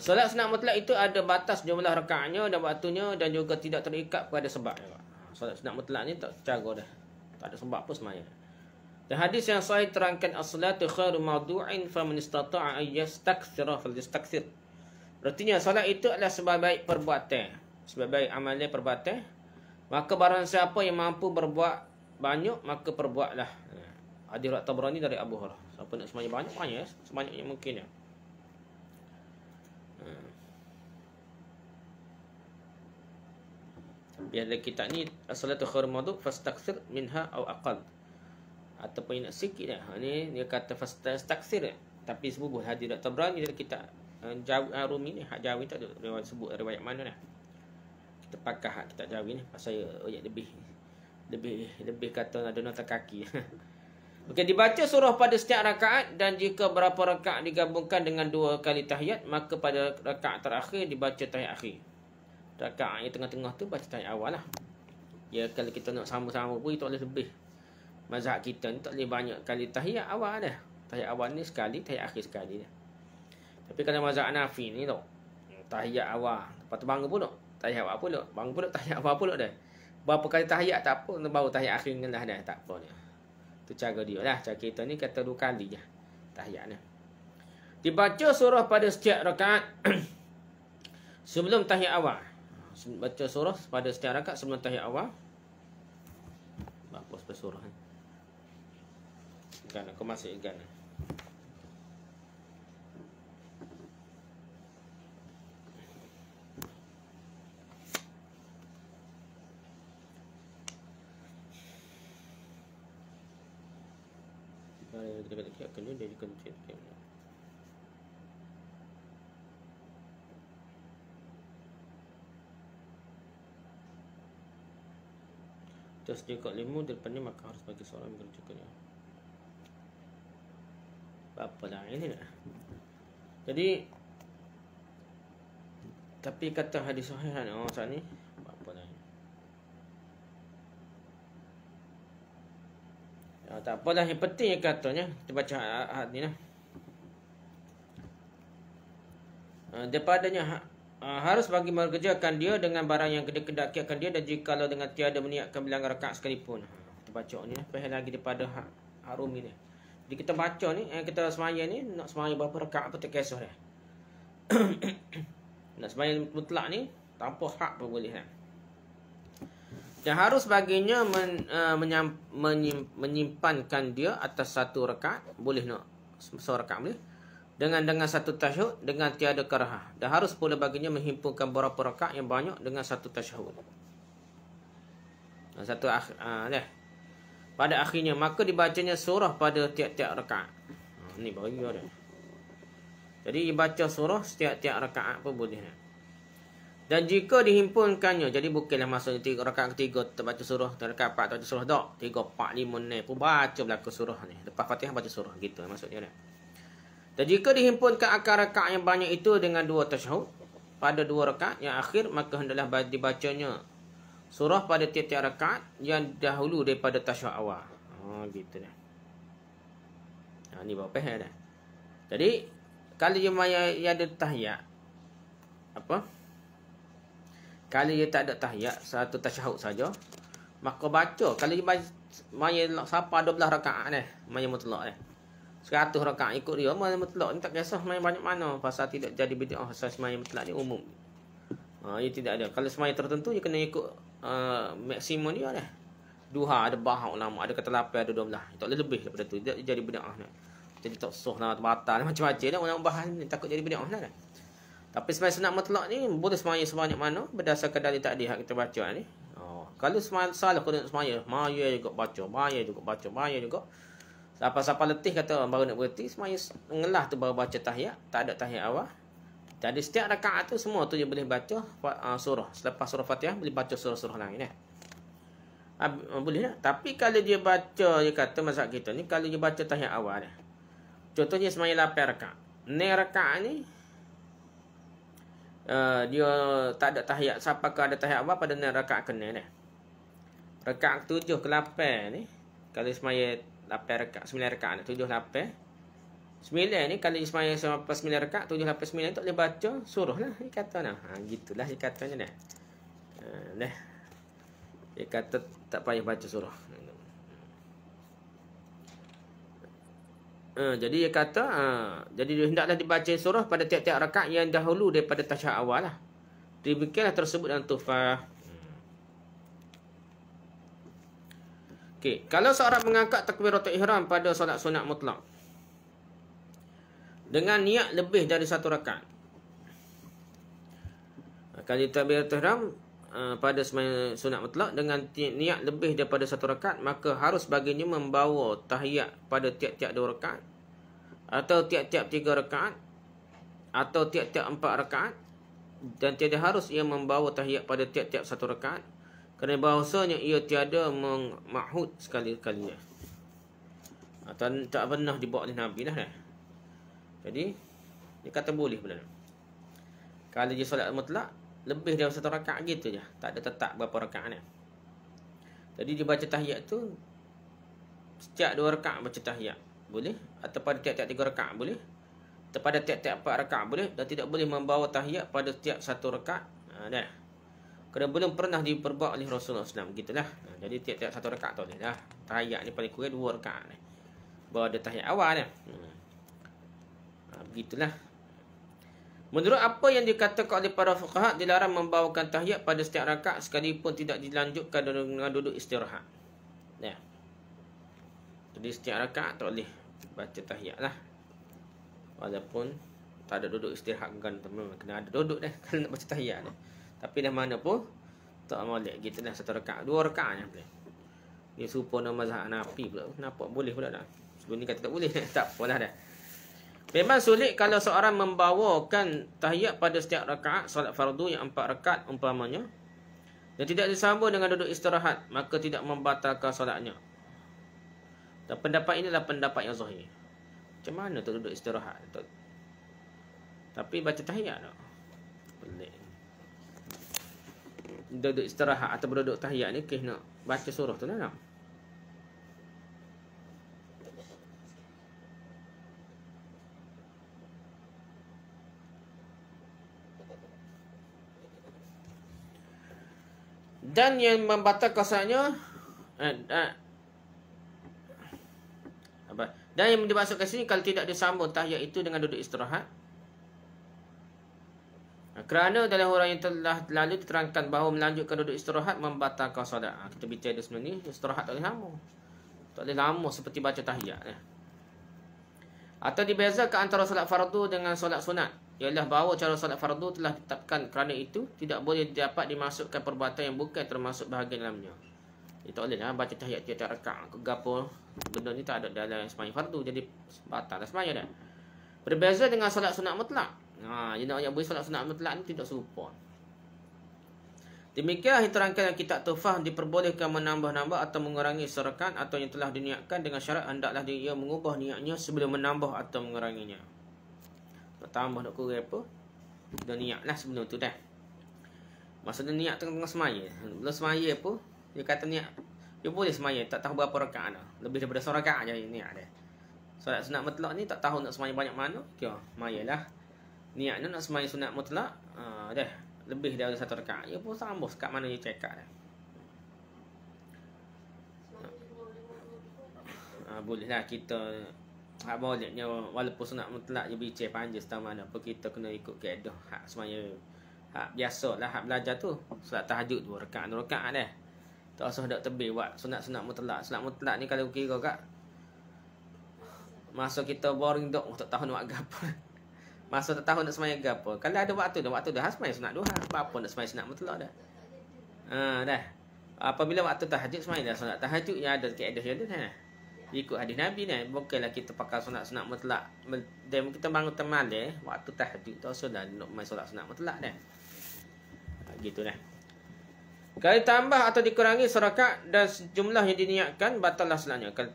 Solat sunat mutlak itu ada batas jumlah rakaatnya dan waktunya dan juga tidak terikat pada sebab. Solat sunat mutlak ni tak cara dah. Tak ada sebab apa semaya. Dan hadis yang sahih terangkan as-salatu khairu mawdu'in faman istata'a an yastakthira falyastakthir. Artinya solat itu adalah sebaik-baik perbuatan, sebaik-baik amalan perbuatan. Maka barang siapa yang mampu berbuat banyak, maka perbuatlah. Hadis riwayat Tabrani dari Abu Hurairah. Siapa nak semaya banyak, sebanyak yang mungkin ya. Biar kitab ni as-salatu khairu mawdu' fastakthir minha aw aqal. Ataupun nak sikit dah. Ni dia kata fastakthir, tapi sebubuh hadis riwayat Tabrani dari kitab Rumi ni, hak Jawi tak ada riwayat sebut riwayat mana dah. Kita pakai hak kitab Jawi ni pasal ayat lebih kata ada nota kaki. Okey, dibaca surah pada setiap rakaat dan jika berapa rakaat digabungkan dengan 2 kali tahiyat, maka pada rakaat terakhir dibaca tahiyat akhir. Rakaat yang tengah-tengah tu baca tahiyat awal lah. Ya, kalau kita nak sama-sama pun itu boleh lebih. Mazhab kita ni tak boleh banyak kali tahiyat awal dah. Tahiyat awal ni sekali, tahiyat akhir sekali dah. Tapi kalau mazhab Hanafi ni tu, tahiyat awal, lepas tu bangun pula, tahiyat awal pula, bangun pula, tahiyat awal pula dah. Berapa kali tahiyat tak apa, baru tahiyat akhir lah dah, tak apa ni. Tu cara dia lah. Cara kita ni kata 2 kali je tahiyat ni. Dibaca surah pada setiap rakaat sebelum tahiyat awal. Baca surah pada setiap rakaat sebelum tahiyat awal. Apa sebab surah ni? Kan aku masih kan. Kita kena dari konten. Terus jika limu depan ni maka harus bagi seorang mengerjakannya. Apa lah ini lah. Jadi tapi kata hadis sahih kan saat ni apa lah. Tak apalah, yang penting yang katanya kita baca hadis ni lah. Daripadanya harus bagi mengerjakan dia dengan barang yang kedaki-kedaki dia dan jikalau dengan tiada meniatkan bilangan rakaat sekalipun. Kita baca ni faham lagi daripada harum ni. Jadi kita baca ni, kita semaya ni nak semaya berapa rakaat apa tak kisah dah. Nak semaya mutlak ni tanpa hak pun boleh kan. Dan harus baginya menyimpankan dia atas satu rakaat, boleh nak seorang rakaat boleh. Dengan satu tasyahud dengan tiada karahah. Dan harus pula baginya menghimpunkan beberapa rakaat yang banyak dengan satu tasyahud. Satu dah. pada akhirnya, maka dibacanya surah pada tiap-tiap rakaat. Ni bagi dia. Jadi dibaca surah setiap-tiap rakaat pun boleh. Dan jika dihimpunkannya, jadi bukanlah maksudnya 3 rakaat ketiga terbaca surah, rakaat 4 terbaca surah tak. 3, 4, 5 ni pun baca belakang surah ni. Lepas Fatihah baca surah, gitu maksudnya ni. Dan jika dihimpunkan akar rakaat yang banyak itu dengan 2 tasyahud pada 2 rakaat yang akhir, maka hendaklah dibacanya surah pada tiap-tiap rakaat yang dahulu daripada tasyahud awal. Gitu dah. Ni baru faham dah. Jadi kalau dia ada tahiyat, apa? Kalau dia tak ada tahiyat, satu tasyahud saja, maka baca. Kalau dia maya siapa 12 rakaat ni, maya mutlak ni. 100 rakaat ikut dia, maya mutlak ni tak kisah maya banyak mana, pasal tidak jadi bid'ah. Pasal semaya mutlak ni umum. Dia tidak ada. Kalau semaya tertentu dia kena ikut maksimum dia dah. Duha ada bahak ulama, ada kata lapar, ada 12. Tak boleh lebih daripada tu. Dia jadi bid'ah ni. Jadi tak sah lah, batal macam-macam dah orang bahas ni, takut jadi bid'ah dah. Tapi semaya sunat mutlak ni boleh semaya sebanyak mana berdasarkan dalil takdir hak kita baca ni. Kalau semaya salah kena semaya, maya juga baca, maya juga baca, maya juga. Siapa-siapa letih kata baru nak berhenti, semaya ngelah tu baru baca tahiyat, tak ada tahiyat awal. Jadi setiap rakaat tu semua tu dia boleh baca surah. Selepas surah Fatihah boleh baca surah-surah lain dah. Boleh tak? Tapi kalau dia baca, dia kata mazhab kita ni, kalau dia baca tahiyat awal dah. Contohnya semaya 8 rakaat. Ni rakaat ni dia tak ada tahiyat. Siapa ke ada tahiyat awal pada ni rakaat kena dah. Rakaat 7 ke 8 ni, kalau semaya 8 rakaat, 9 rakaat, 7, 8. 9 ni kalau semaya sampai 9 rakaat, 7, 8, 9 tak boleh baca surah lah. Dia kata nah. Gitulah dia katanya dah. Dah. Dia kata tak payah baca surah. Jadi dia kata jadi hendaklah dibaca surah pada tiap-tiap rakaat yang dahulu daripada tasyahud awal lah. Demikianlah tersebut dalam Tuhfah. Okey, kalau seorang mengangkat takbiratul ihram pada solat sunat mutlak dengan niat lebih dari 1 rakaat. Kalau takbiratul ihram pada sembahyang sunat mutlak dengan niat lebih daripada 1 rakaat, maka harus baginya membawa tahiyat pada tiap-tiap 2 rakaat, atau tiap-tiap 3 rakaat, atau tiap-tiap 4 rakaat, dan tiada harus ia membawa tahiyat pada tiap-tiap 1 rakaat, kerana bahawasanya ia tiada ma'hud sekali-kalinya, atau tak pernah dibawa oleh Nabi dah. Jadi dia kata boleh pula. Kalau dia solat mutlak lebih dari 1 rakaat gitu je, tak ada tetap berapa rakaat ni. Jadi dia baca tahiyat tu setiap 2 rakaat baca tahiyat boleh, atau pada tiap-tiap 3 rakaat boleh, atau pada tiap-tiap 4 rakaat boleh, dan tidak boleh membawa tahiyat pada tiap 1 rakaat. Dah. Kerana belum pernah diperbuat oleh Rasulullah SAW. Gitulah. Jadi tiap-tiap 1 rakaat tak boleh dah. Tahiyat ni paling kurang 2 rakaat ni. Baru ada tahiyat awal ni. Begitulah. Menurut apa yang dikatakan oleh para fuqaha, dilarang membawakan tahiyat pada setiap rakaat sekalipun tidak dilanjutkan dengan duduk istirahat. Ya. Jadi setiap rakaat tak boleh baca tahiyat lah. Walaupun tak ada duduk istirahat kan, memang kena ada duduk dah kalau nak baca tahiyat dah. Tapi dah mana pun tak molek gitu dah 1 rakaat, 2 rakaat je boleh. Dia serupa nama mazhab Hanafi pula. Kenapa boleh pula dah? Sebelum ni kata tak boleh. Tak apalah dah. Memang sulit kalau seorang membawakan tahiyat pada setiap rakaat solat fardu yang 4 rakaat umpamanya, dan tidak disambung dengan duduk istirahat, maka tidak membatalkan solatnya. Dan pendapat inilah pendapat yang zahir. Macam mana tu duduk istirahat? Tapi baca tahiyat tak? Pelik. Duduk istirahat atau berduduk tahiyat ni nak baca surah tu tak? Dan yang membatalkan solatnya dan yang dimaksudkan sini kalau tidak disambung tahiyat itu dengan duduk istirahat, kerana dalam huraian yang telah lalu diterangkan bahawa melanjutkan duduk istirahat membatalkan solat. Kita bicara sebenarnya ni istirahat tak boleh lama. Tak boleh lama seperti baca tahiyat. Atau dibezakan antara solat fardu dengan solat sunat, ialah bahawa cara solat fardu telah ditetapkan, kerana itu tidak boleh dapat dimasukkan perbuatan yang bukan termasuk bahagian dalamnya. Dia tak boleh lah baca tahiyat tiap-tiap rakaat ke gapo. Benda ni tak ada dalam sembahyang fardu, jadi batal sembahyang dah. Berbeza dengan solat sunat mutlak. Dia nak ayat solat sunat mutlak ni tidak serupa. Demikian diterangkan dalam kitab Tuhfah, diperbolehkan menambah-nambah atau mengurangi serakat atau yang telah diniatkan dengan syarat hendaklah dia mengubah niatnya sebelum menambah atau menguranginya. Nak tambah nak kurang apa? Dah niatlah sebelum tu dah. Maksudnya niat tengah semaya. Belum semaya apa? Dia kata niat. Dia boleh semaya, tak tahu berapa rakaat dah. Lebih daripada serakaat je niat dia. Solat sunat mutlak ni tak tahu nak semaya banyak mana. Kira, mayalah. Niat nak semaya sunat mutlak, dah. Lebih daripada satu rakaat. Ya pun sambung kat mana dia cakap dah. Bolehlah kita hak bolehnya walaupun sunat mutlak je bincang panjang setahun mana apa kita kena ikut kaedah hak semaya hak biasalah hak belajar tu. Solat tahajud 2 rakaat dah. Tak usah dak tebih buat sunat-sunat mutlak. Sunat mutlak ni kalau kira kat masa kita boring dok tak tahu nak gapo. Masa tak tahu nak semaya gapo. Kalau ada waktu dah semaya sunat duha. Apa nak semaya sunat mutlak dah. Dah. Apabila waktu tahajud semaya dah sunat tahajud yang ada kaedah dia dah. Ikut hadis Nabi ni, bukanlah kita pakai sunat-sunat mutlak. Dan kita bangun termalam waktu tahajud tak usah dah nak main solat sunat mutlak dah. Gitu dah. Kalau ditambah atau dikurangi serakat dan jumlah yang diniatkan batallah solatnya. Kalau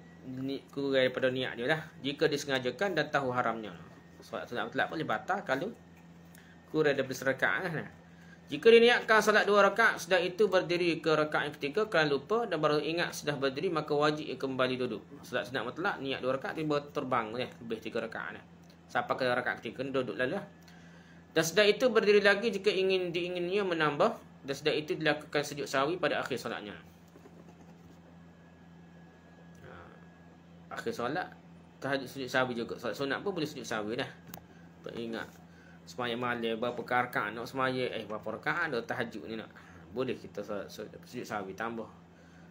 kurang daripada niat dia lah. Jika disengajakan dan tahu haramnya. Solat sunat mutlak boleh batal kalau kurang daripada serakaat lah. Jika diniatkan solat 2 rakaat, sudah itu berdiri ke rakaat yang ketiga kerana lupa dan baru ingat sudah berdiri, maka wajib kembali duduk. Solat sunat mutlak niat 2 rakaat tiba terbang lebih 3 rakaat lah. Sampai ke rakaat ketiga duduk lalu lah. Dan sudah itu berdiri lagi jika diinginnya menambah, dan sudah itu dilakukan sujud sahwi pada akhir solatnya. Akhir solat tahajud sujud sahwi juga. Solat sunat pun boleh sujud sahwi dah. Tak ingat semaya malam berapa rakaat nak semaya berapa rakaat dah tahajud ni nak. Boleh kita sujud sahwi tambah.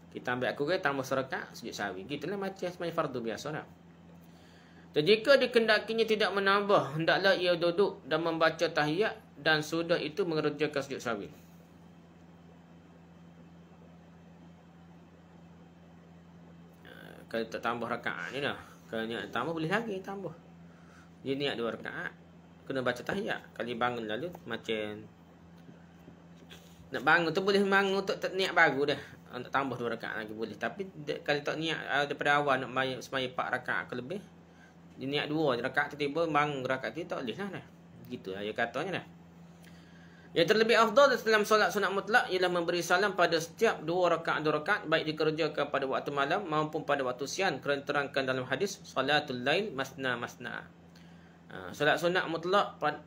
Kita ambil kurang tambah serakaat sujud sahwi. Gitulah macam semaya fardu biasa dah. Dan jika dikendakinya tidak menambah, hendaklah ia duduk dan membaca tahiyat dan sudah itu mengerjakan sujud sahwi. Kalau tak tambah rakaat ni dah. Kalau niat tambah boleh lagi tambah. Dia niat 2 rakaat kena baca tahiyat. Kali bangun lalu macam nak bangun tu boleh bangun untuk niat baru dah. Nak tambah 2 rakaat lagi boleh. Tapi kalau tak niat daripada awal nak semaya 4 rakaat ke lebih, dia niat 2 rakaat tiba-tiba bangun rakaat tu tak boleh lah. Gitu lah dia katanya dah. Yang terlebih afdal dalam solat sunat mutlak ialah memberi salam pada setiap 2 rakaat baik dikerjakan pada waktu malam maupun pada waktu siang, kerana terangkan dalam hadis salatul lail masna. Solat sunat mutlak pada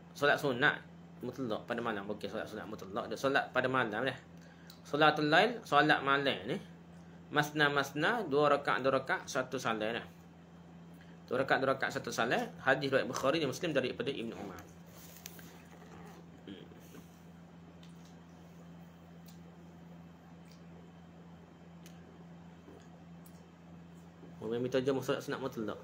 malam, bukan solat sunat mutlak, dia solat pada malam dah. Salatul lail solat malam ni masna 2 rakaat 1 salat dah. 2 rakaat 1 salat. Hadis riwayat Bukhari dan Muslim daripada Ibnu Umar. Orang minta jam solat sunat mutlak.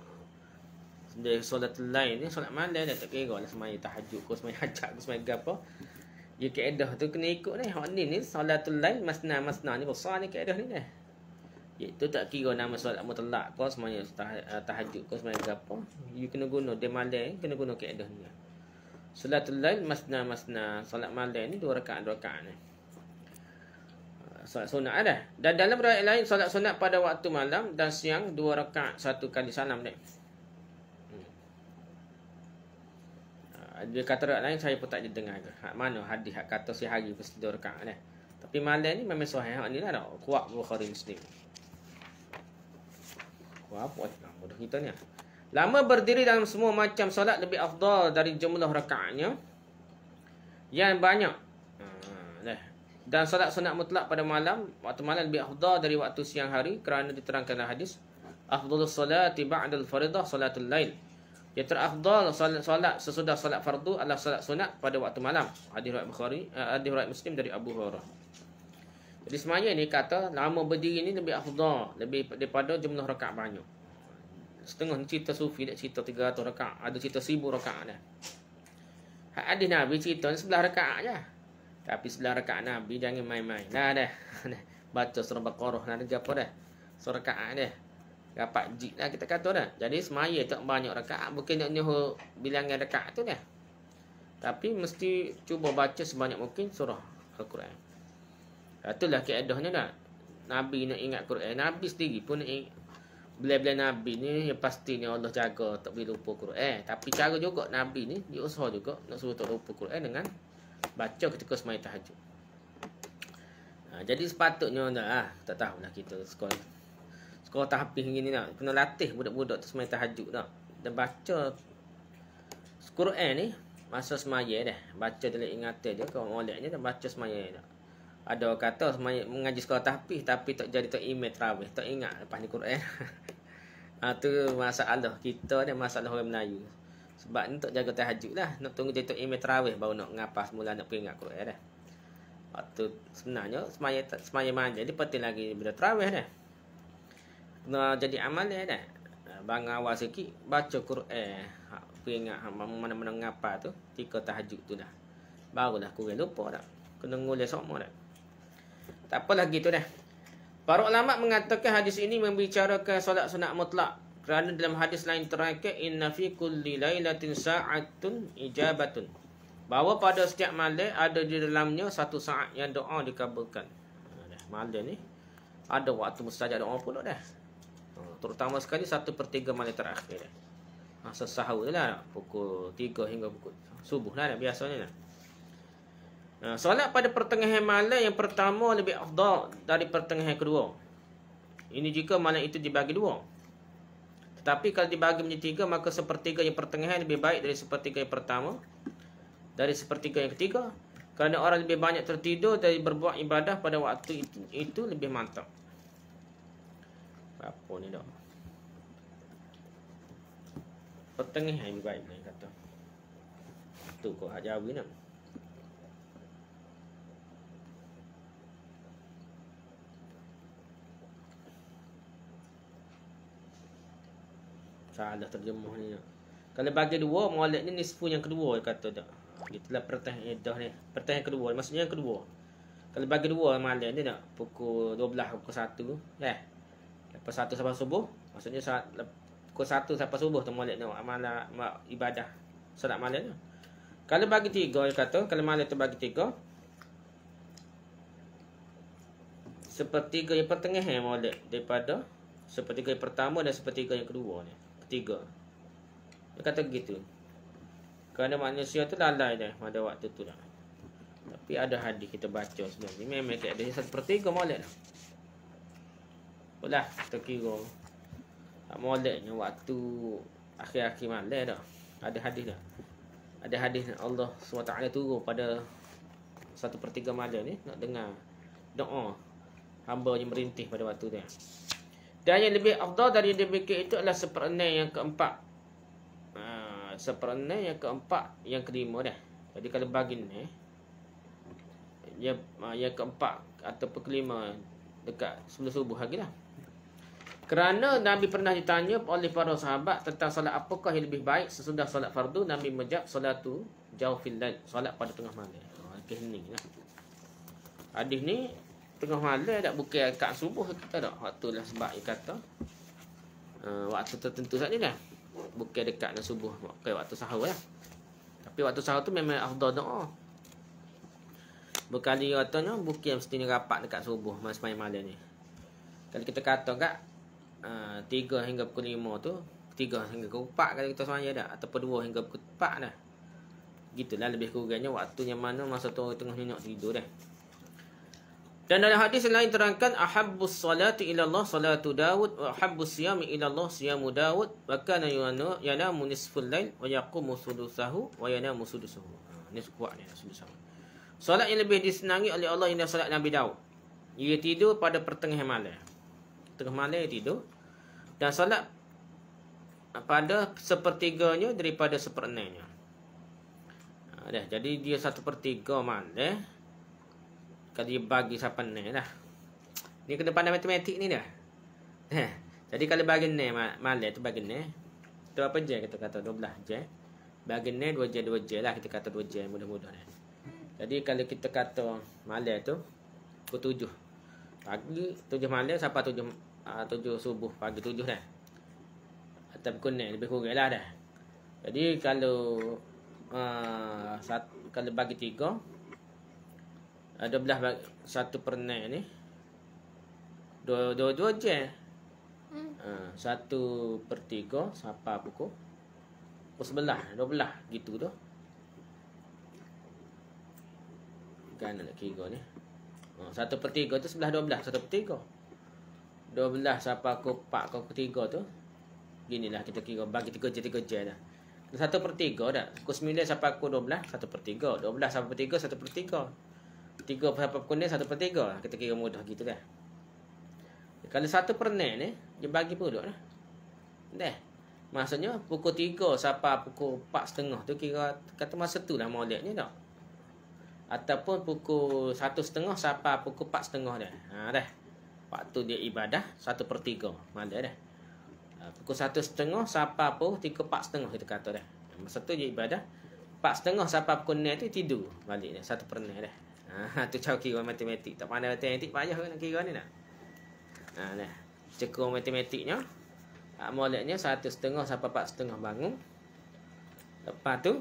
Dia solat lain ni solat malam dah tak kira lah semaya tahajud ke semaya hajat ke semaya gapo. Dia kaedah tu kena ikut ni. Hak ni salatul lail masna ni besar ni kaedah ni dah. Iaitu tak kira nama solat mutlak ke semaya tahajud ke semaya gapo. You kena guna dia malam kena guna kaedah ni. Salatul lail masna. Solat malam ni 2 rakaat ni. Solat sunat ada. Dan dalam riwayat lain solat sunat pada waktu malam dan siang 2 rakaat 1 kali salam dah. Dia kata riwayat lain saya pun tak dengar ke. Hak mana hadis hak kata sehari mesti 2 rakaat dah. Tapi malam ni memang sahih hak ni lah dah. Kuat Bukhari Muslim. Kuat apa bodoh kita ni. Lama berdiri dalam semua macam solat lebih afdal dari jumlah rakaatnya yang banyak. Dan solat sunat mutlak pada malam, waktu malam lebih afdal dari waktu siang hari kerana diterangkan dalam hadis afdalus solati ba'dal faridah salatul lail. Yang terafdal solat sesudah solat fardu adalah solat sunat pada waktu malam. Hadis riwayat Bukhari, hadis riwayat Muslim dari Abu Hurairah. Jadi semuanya ni kata lama berdiri ni lebih afdal, lebih daripada jumlah rakaat banyak. Setengah ni cerita sufi dak cerita 300 rakaat, ada cerita 1000 rakaat dah. Hadis Nabi cerita 11 rakaat je. Tapi 11 rakaat Nabi jangan main-main. Dah. baca surah Baqarah nak apa dah. Surah rakaat dah. Dapat jik lah kita kata dah. Jadi semaya tak banyak rakaat, bukan nak nyuruh bilangan rakaat tu dah. Tapi mesti cuba baca sebanyak mungkin surah Al-Quran. Itulah kaedahnya dah. Nabi nak ingat Quran, Nabi sendiri pun nak ingat. Bila-bila Nabi ni ya pastinya Allah jaga tak boleh lupa Quran. Tapi cara juga Nabi ni dia usaha juga nak suruh tak lupa Quran dengan baca ketika semaya tahajud. Jadi sepatutnya dah tak tahulah kita sekolah tahfiz gini nak kena latih budak-budak tu semaya tahajud dah. Dan baca Quran ni masa semaya dah. Baca dalam ingatan dia kalau moleknya dan baca semaya dah. Ada kata semaya mengaji sekolah tahfiz tapi tak jadi tak imam tarawih, tak ingat lepas ni Quran. Tu masalah kita ni, masalah orang Melayu. Sebab ni tak jaga tahajud lah, nak tunggu jadi tak imam tarawih baru nak ngapas mula nak ingat Quran dah. Waktu sebenarnya semaya manja dia penting lagi bila tarawih dah. Kena jadi amal dah. Bang awal sikit baca Quran, ingat mana-mana ngapa tu ketika tahajud tu dah. Barulah kurang lupa dah. Kena ngulis semua dah. Tak apa lagi tu dah. Para ulama mengatakan hadis ini membicarakan solat sunat mutlak. Kerana dalam hadis lain terangkan inna fi kulli lailatin sa'atun ijabatun. Bahawa pada setiap malam ada di dalamnya satu saat yang doa dikabulkan. Malam ni ada waktu mustajab doa pula dah. Terutama sekali 1/3 malam terakhir dah. Masa sahur lah pukul 3 hingga pukul subuh lah biasanya dah. Solat pada pertengahan malam yang pertama lebih afdal dari pertengahan kedua. Ini jika malam itu dibagi dua. Tetapi kalau dibagi menjadi 3, maka 1/3 yang pertengahan lebih baik dari 1/3 yang pertama, dari 1/3 yang ketiga. Kerana orang lebih banyak tertidur dari berbuat ibadah pada waktu itu lebih mantap. Apa ni dah? Pertengahan lebih baik ni kata. Tu kau hak jauh ni. Salah terjemah ni. Kalau bagi dua, molek ni nisfu yang kedua kata tak. Itulah pertengahan dah ni. Pertengahan kedua maksudnya yang kedua. Kalau bagi dua malam ni nak pukul 12 pukul 1 lepas 1 sampai subuh, maksudnya pukul 1 sampai subuh tu molek ni amalan ibadah solat malam tu. Kalau bagi 3 dia kata, kalau malam tu bagi 3 1/3 yang pertengahan molek daripada 1/3 yang pertama dan 1/3 yang kedua ni. Ketiga. Dia kata begitu. Kerana manusia tu lalai dah pada waktu tu dah. Tapi ada hadis kita baca sebenarnya. Memang ada 1/3 molek dah. Apalah kita kira. Tak moleknya waktu akhir-akhir malam dah. Ada hadis dah. Ada hadis Allah SWT turun pada 1/3 malam ni nak dengar doa hamba yang merintih pada waktu tu. Dan yang lebih afdal dari demikian itu adalah 1/6 yang keempat. 1/6 yang keempat, yang kelima dah. Jadi kalau bagi ni yang keempat ataupun kelima dekat sebelum subuh lagi lah. Kerana Nabi pernah ditanya oleh para sahabat tentang solat apakah yang lebih baik sesudah solat fardu, Nabi menjawab solatu jawfil lail, solat pada tengah malam. Okey ni lah. Hadis ni tengah malam tak bukan kat subuh kita tak. Waktu lah sebab dia kata waktu tertentu saja lah. Bukan dekat dengan subuh, bukan waktu sahur lah. Tapi waktu sahur tu memang afdal doa. Berkali katanya bukan mestinya rapat dekat subuh masa malam ni. Kalau kita kata kat 3 hingga pukul 5 tu, 3 hingga pukul 4 kalau kita semaya dah, ataupun 2 hingga pukul 4 dah. Gitulah lebih kurangnya waktunya mana masa tu orang tengah nyenyak tidur dah. Dan dalam hadis lain terangkan ahabbus salati ila Allah salatu Daud wa ahabbus siyami ila Allah siyamu Daud wa kana yanamu nisful lail wa yaqumu sudusahu wa yanamu sudusahu. Ni kuat ni sudusahu. Solat yang lebih disenangi oleh Allah ialah solat Nabi Daud. Ia tidur pada pertengahan malam. Tengah malam dia tidur. Dan solat pada 1/3-nya daripada 1/6-nya. Jadi dia 1/3 malam. Kalau dia bagi siapa ni lah. Ni kena pandai matematik ni dah. Jadi kalau bagi ni malam tu bagi ni. Tu apa je kita kata 12 je. Bagi ni 2 je lah kita kata 2 je mudah-mudah ni. Jadi kalau kita kata malam tu pukul 7. Pagi 7 malam sampai 7 subuh, pagi 7 dah. Atau kuning lebih kurang lah dah. Jadi kalau kalau bagi 3 12 bagi 1/6 ni 2 je. 1/3 sampai pukul 11, 12 gitu tu. Kan nak kira ni. 1/3 tu sebelah 12, 1/3. 12 sampai pukul 4 pukul 3 tu. Ginilah kita kira bagi 3 je dah. 1/3 dah. Pukul 9 sampai pukul 12, 1/3. 12 sampai 3, 1/3. 3 sampai pukul 9, 1/3. Kita kira mudah gitu dah. Kalau 1/6 ni, dia bagi pula lah. Dah. Maksudnya pukul 3 sampai pukul 4.30 tu kira kata masa tu lah maulidnya tak? Ataupun pukul 1.30 sampai pukul 4.30 dah. Dah. Waktu dia ibadah 1/3 malam dah. Pukul 1.30 sampai pukul 3, 4.30 kita kata dah. Masa tu dia ibadah 4.30 sampai pukul 6 tu tidur balik dah 1/6 dah. Tu cara kira matematik. Tak pandai matematik payah nak kira ni nak. Nah, cekung matematiknya. Maulidnya 1.30 sampai 4.30 bangun. Lepas tu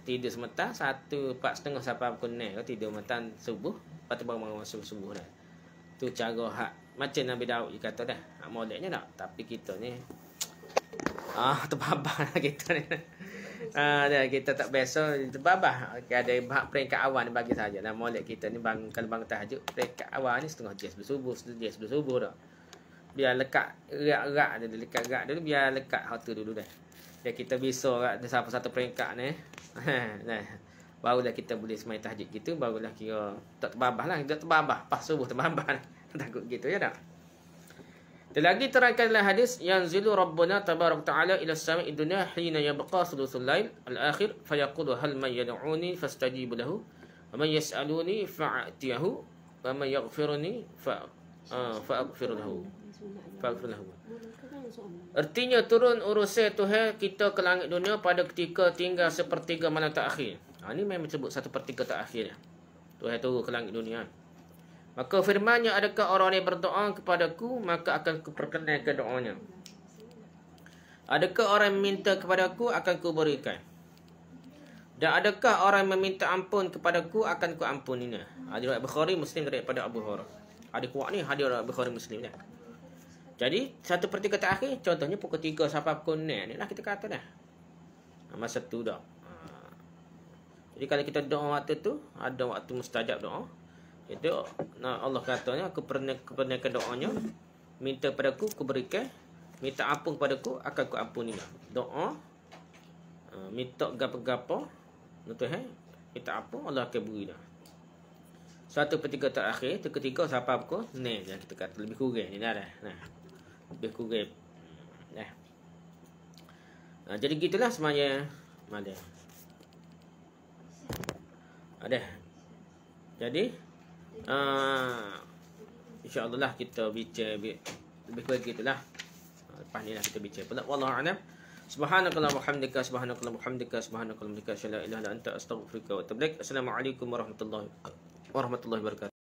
tidur sementara 1.4.30 sampai pukul 6 tidur makan subuh. Lepas tu bangun subuh dah. Tu cara hak macam Nabi Daud dia kata dah. Maulidnya tak. Tapi kita ni terbabah lah kita ni. Kita tak biasa terbabah. Ada hak peringkat awal ni bagi saja. Dan maulid kita ni kalau bangun tahajud peringkat awal ni setengah jam sebelum subuh dah. Biar lekat rak-rak dia lekat rak dulu biar lekat hak tu dulu dah. Biar kita bisa rak dia sampai satu peringkat ni. Nah, barulah kita boleh semai tahajud gitu, barulah kira tak terbabah lah. Kita terbabah pas subuh terbabah. Takut gitu ya tak? Lagi terangkan dalam hadis yanzilu rabbuna tabarak ta'ala ila as-sama'i dunya hina yabqa thuluthul lail al-akhir fayaqulu hal man yad'uni fastajibu lahu wa man yas'aluni fa'atiyahu wa man yaghfiruni fa'aghfir lahu. Artinya turun urusan Tuhan kita ke langit dunia pada ketika tinggal 1/3 malam terakhir. Ini memang sebut 1/3 terakhir. Tuhan turun ke langit dunia. Maka firmannya, adakah orang yang berdoa kepadaku, maka akan kuperkenankan doanya. Adakah orang yang meminta kepadaku, akan kuberikan. Dan adakah orang yang meminta ampun kepadaku, akan kuampuninya. Hadis Bukhari Muslim daripada Abu Hurairah. Hadis kuat ni hadis Bukhari Muslim dah. Jadi 1/3 terakhir, contohnya pukul 3 sampai pukul 6 ni lah kita kata dah. Masa tu dah. Jadi kalau kita doa waktu tu, ada waktu mustajab doa. Itu Allah katanya aku pernah doanya, minta padaku aku berikan, minta ampun padaku akan aku ampuni. Doa minta gapo-gapo Tuhan, minta ampun Allah akan beri dah. 1/3 terakhir, tu ketiga sampai pukul 6 dah kita kata lebih kurang ni dah. Nah. Lebih kurang. Dah. Jadi gitulah semuanya malam. Ada. Jadi InsyaAllah lah kita bicara lebih kurang gitulah. Lepas ni lah kita bicara pula. Wallahu a'lam. Subhanakallah wa hamdika, subhanakallah wa hamdika, subhanakallah wa hamdika, la ilaha illa anta astaghfiruka wa atubu ilaik. Assalamualaikum warahmatullahi wabarakatuh.